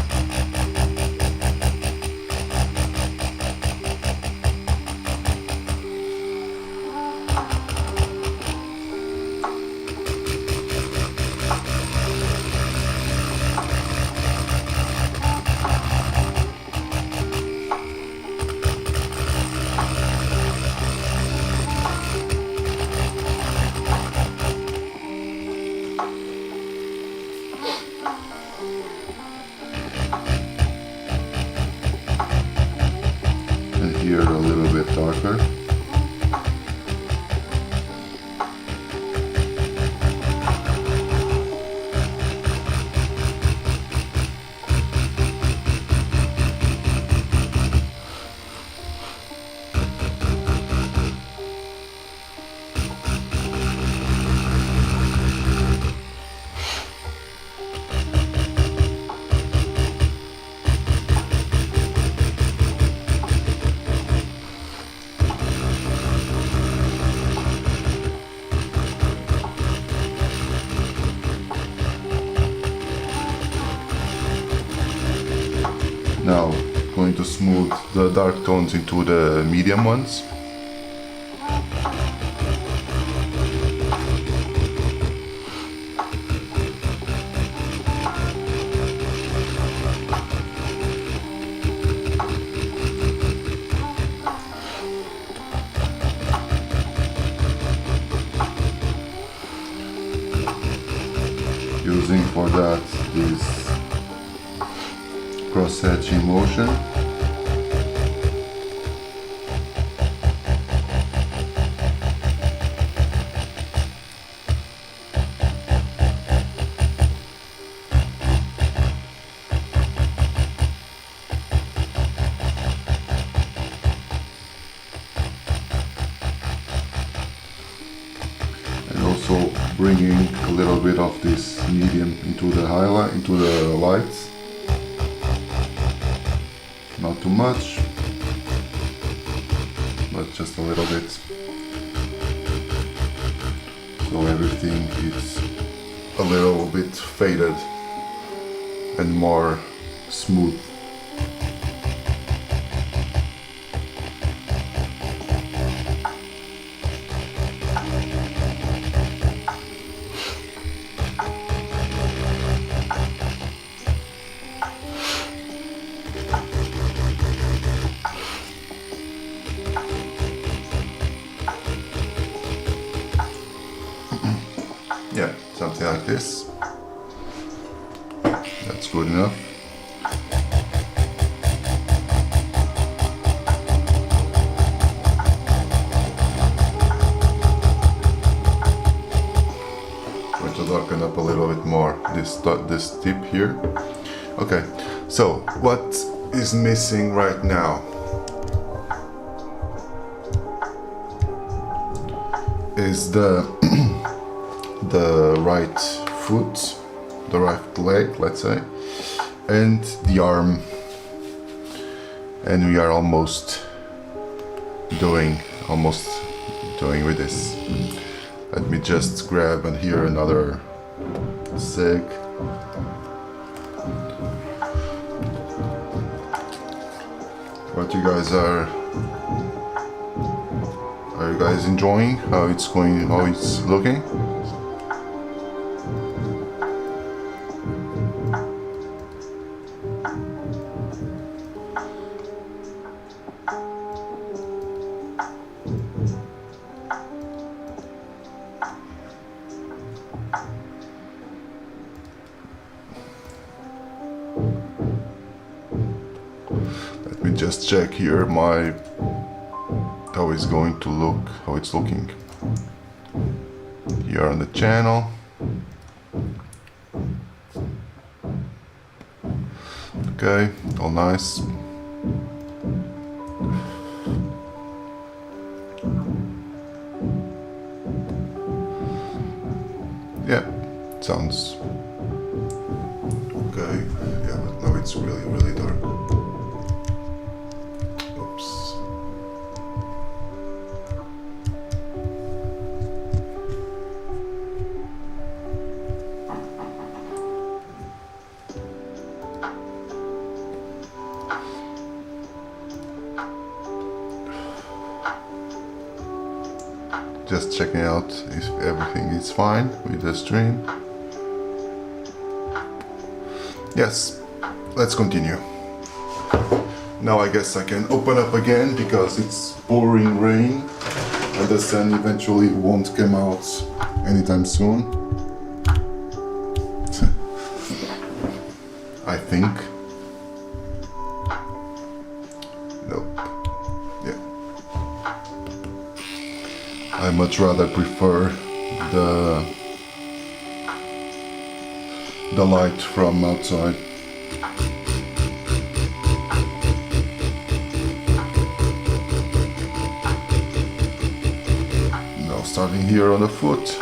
Here a little bit darker. Now going to smooth the dark tones into the medium ones. Using for that this cross-hatching motion. And also bringing a little bit of this medium into the highlight, into the lights. Not too much, but just a little bit, so everything is a little bit faded and more smooth. Yeah, something like this. That's good enough. Going to darken up a little bit more this tip here. Okay, so what is missing right now is the right foot, the right leg, let's say, and the arm, and we are almost doing with this. Let me just grab and here another seg. What you guys are you guys enjoying how it's going, how it's looking? Let me just check here how it's going to look, how it's looking here on the channel. Okay, all nice. Yeah, sounds okay. Yeah, but now it's really dark. Oops. just checking out if everything is fine with the stream. Yes, let's continue. Now I guess I can open up again because it's pouring rain and the sun eventually won't come out anytime soon. I think. Nope. Yeah. I much rather prefer the light from outside. Now starting here on the foot.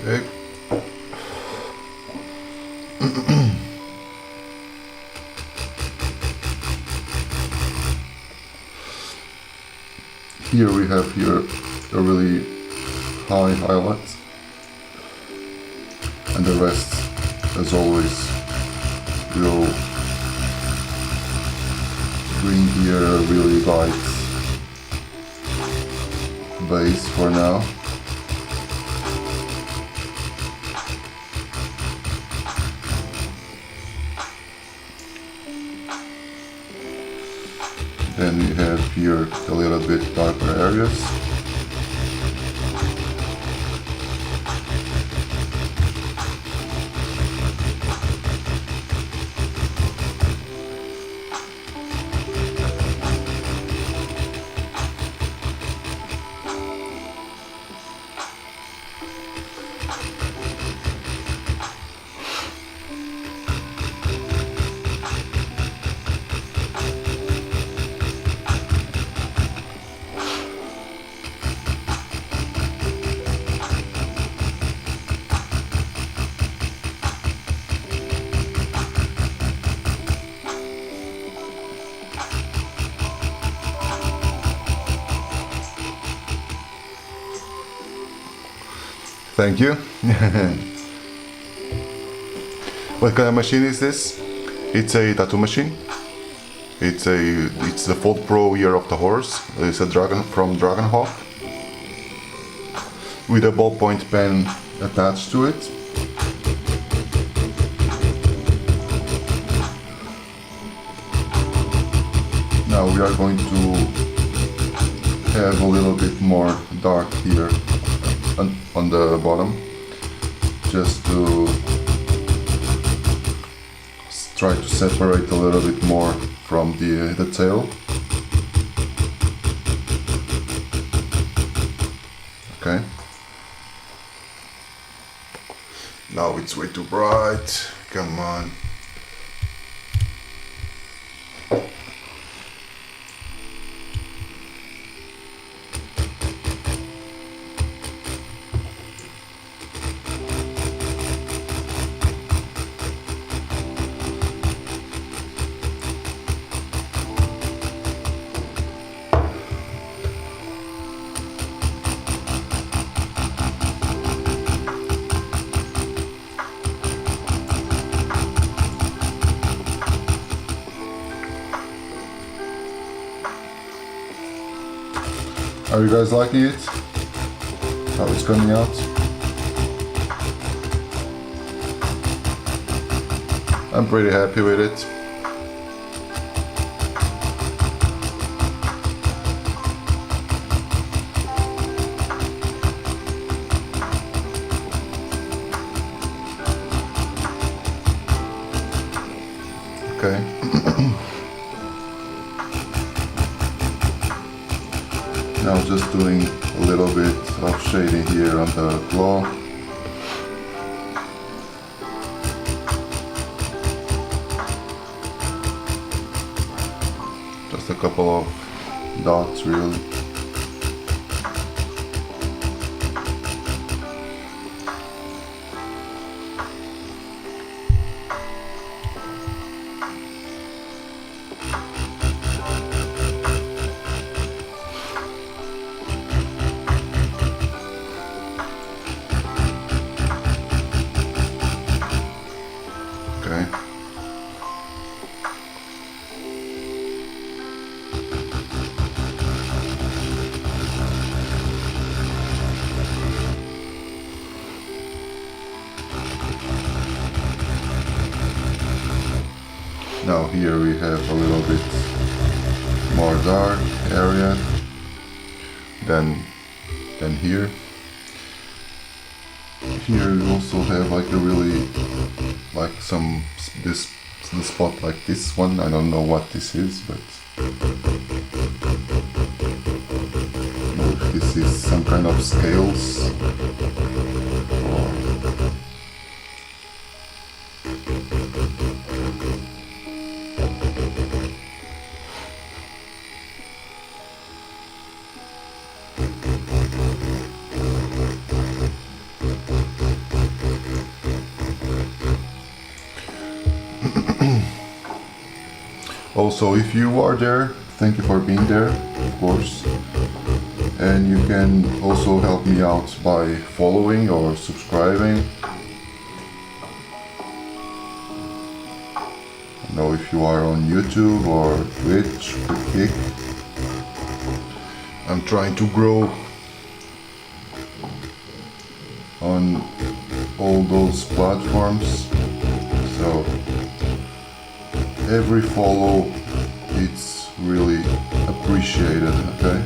Okay. Here we have a really high highlight, and the rest, as always, will bring here a really light base for now. Then we have here a little bit darker areas. Thank you. What kind of machine is this? It's a tattoo machine. It's the Fold Pro Year of the Horse. It's a dragon from Dragonhawk with a ballpoint pen attached to it. Now we are going to have a little bit more dark here on the bottom, just to try to separate a little bit more from the tail. Okay. Now it's way too bright. Come on. Are you guys liking it? How it's coming out? I'm pretty happy with it. Okay. Now just doing a little bit of shading here on the claw. Just a couple of dots really. Okay. Now here we have a little bit more dark area than here. Here you also have like a really this spot like this one. I don't know what this is, but I don't know if this is some kind of scales or also, if you are there, thank you for being there, of course. And you can also help me out by following or subscribing. I know if you are on YouTube or Twitch, Kick. I'm trying to grow on all those platforms. So every follow, it's really appreciated, okay?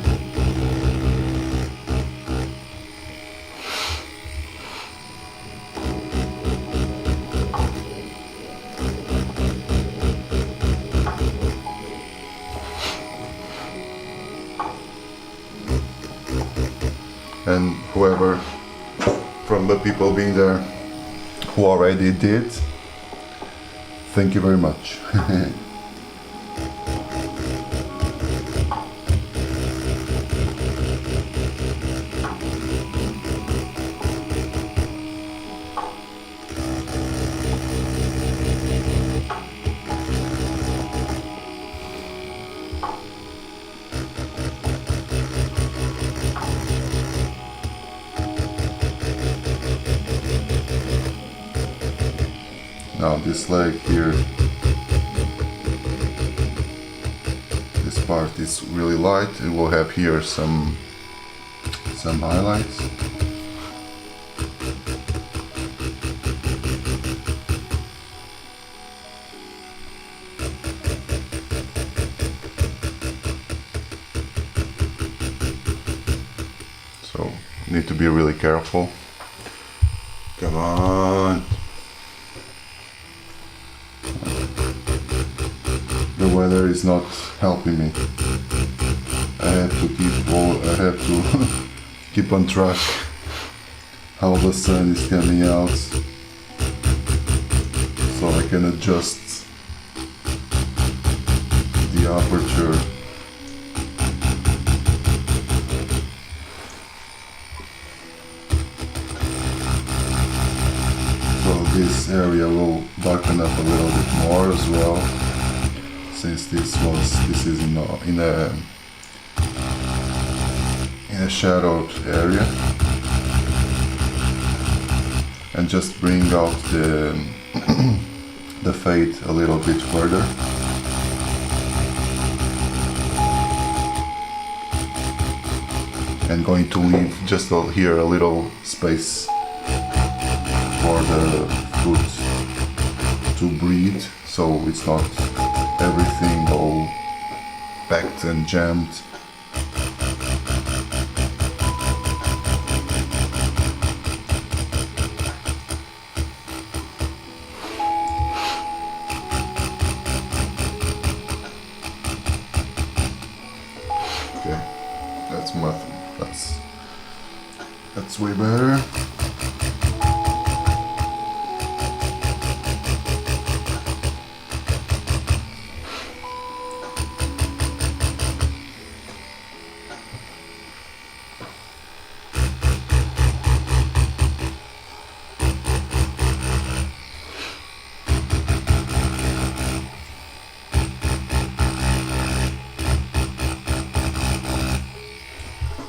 And whoever from the people being there who already did, thank you very much. Now this leg here, this part is really light. It will have here some highlights. So need to be really careful. Come on. The weather is not helping me. I have to keep on track how the sun is coming out, so I can adjust the aperture. So this area will darken up a little bit more as well, since this is in a shadowed area, and just bring out the fade a little bit further. And going to leave just here a little space for the foot to breathe, so it's not everything all packed and jammed. Okay, that's That's way better.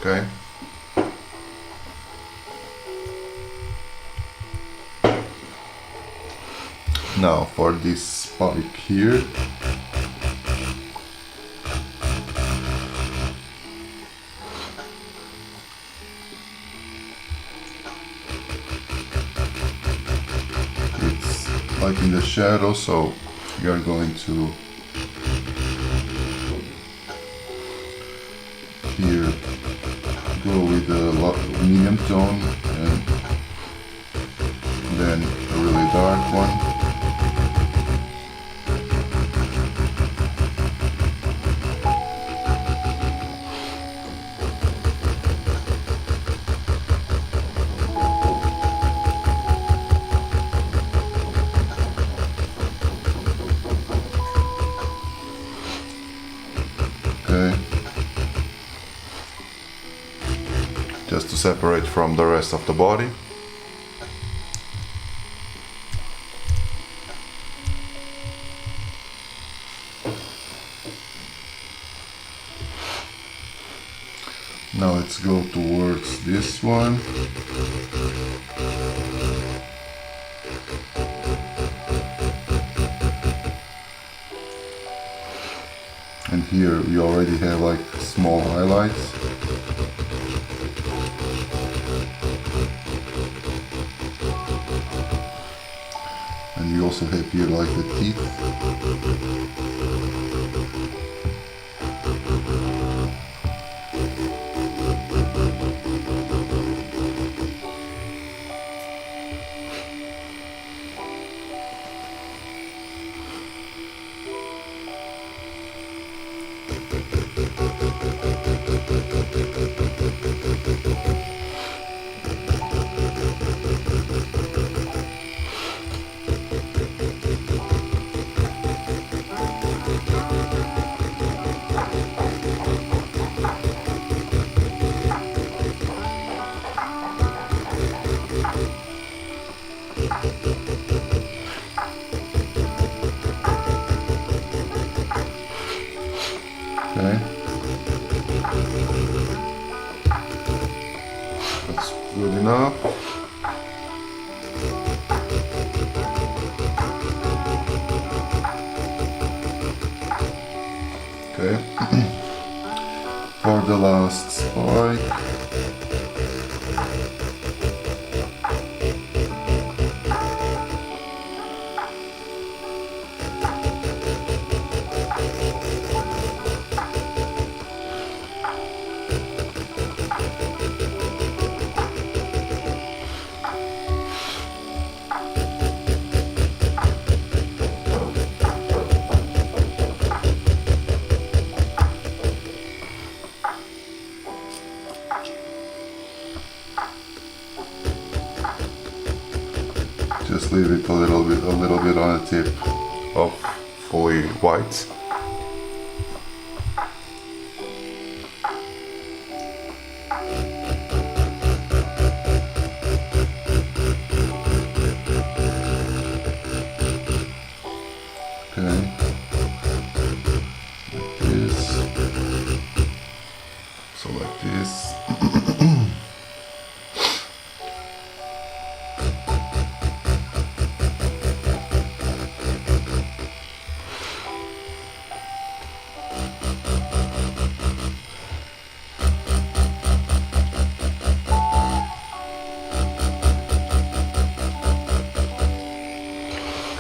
Okay. Now for this spike here, it's like in the shadow, so we are going to here go with the medium tone and then a really dark one. Okay. Just to separate from the rest of the body. Now let's go towards this one. And here we already have like small highlights. And you also have here like the teeth. Okay. That's good enough. Okay. For the last spike. Just leave it a little bit on the tip of fully white. Okay. Like this. So like this.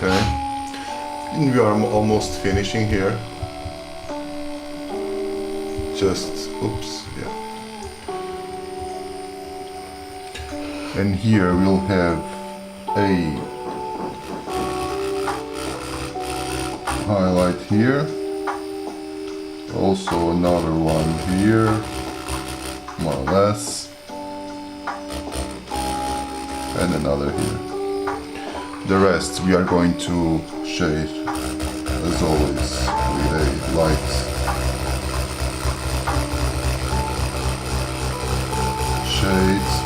Okay, and we are almost finishing here. Just, oops, yeah. And here we'll have a highlight here. Also another one here, more or less. and another here. The rest we are going to shade as always with a light shades.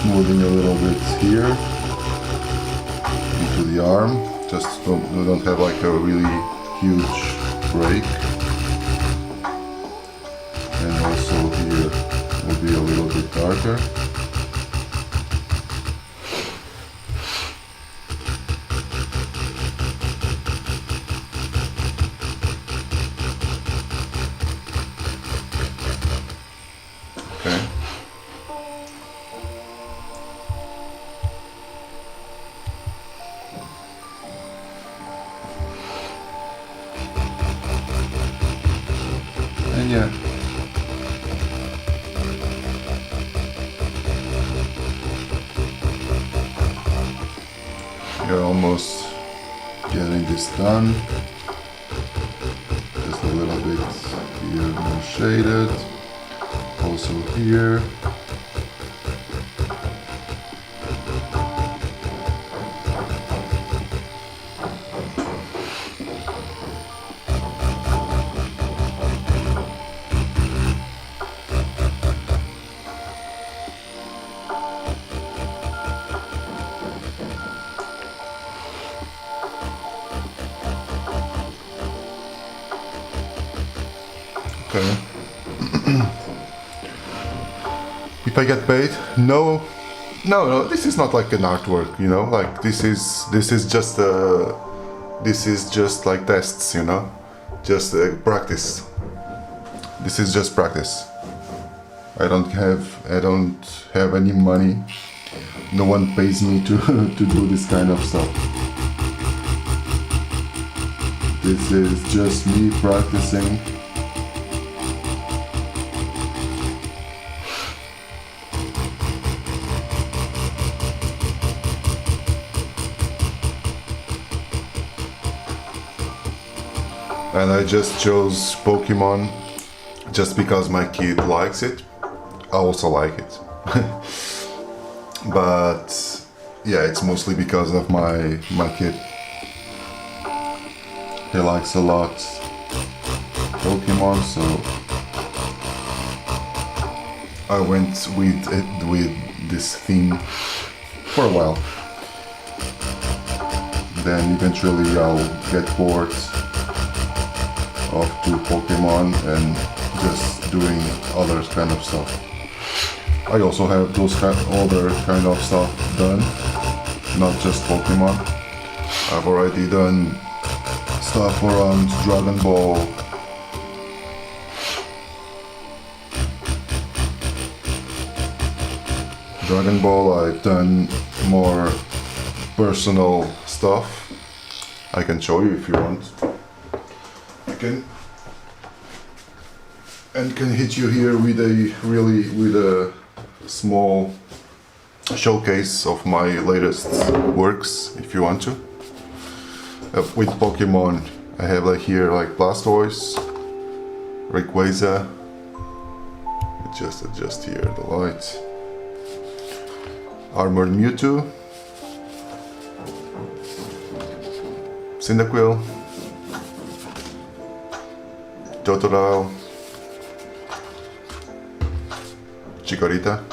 Smoothing a little bit here into the arm, just so we don't have like a really huge break. And also here will be a little bit darker. Okay. And yeah, you're almost getting this done. Just a little bit here more shaded. Also here. Okay. If I get paid, no, this is not like an artwork, you know. Like this is just like tests, you know, just practice. This is just practice. I don't have any money. No one pays me to to do this kind of stuff. This is just me practicing. And I just chose Pokemon just because my kid likes it. I also like it. But yeah, it's mostly because of my kid. He likes a lot Pokemon, so I went with this theme for a while. Then eventually I'll get bored of two Pokemon and just doing other kind of stuff. I also have those other kind of stuff done, not just Pokemon. I've already done stuff around Dragon Ball, I've done more personal stuff. I can show you if you want. Can hit you here with a small showcase of my latest works if you want to. With Pokemon, I have like here like Blastoise, Rayquaza. Just adjust here the light. Armored Mewtwo, Cyndaquil, Totodile, Chikorita,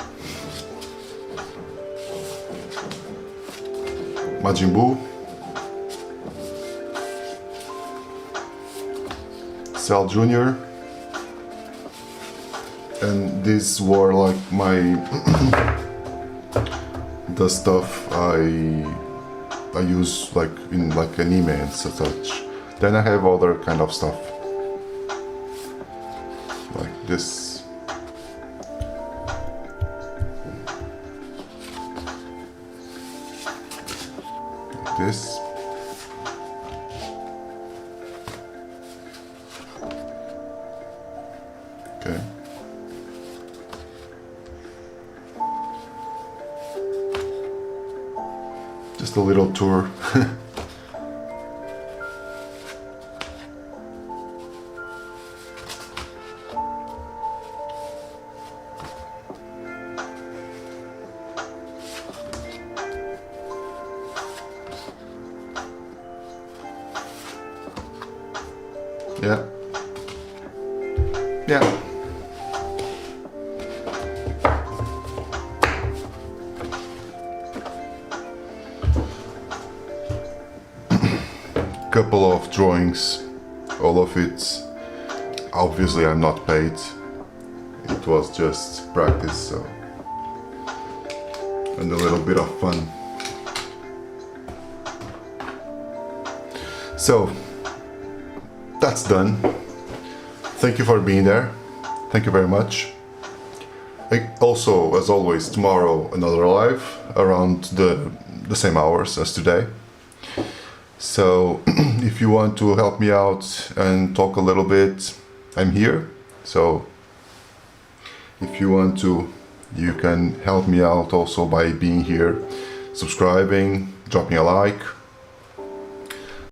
Majin Buu, Cell Jr. And these were like my the stuff I use like in like anime and such. Then I have other kind of stuff like this. Like this. Okay. Just a little tour. Yeah. Yeah. Couple of drawings, all of it. Obviously I'm not paid. It was just practice, so, and a little bit of fun. So that's done. Thank you for being there. Thank you very much. Also, as always, tomorrow another live around the same hours as today. So if you want to help me out and talk a little bit, I'm here. So if you want to, you can help me out also by being here, subscribing, dropping a like.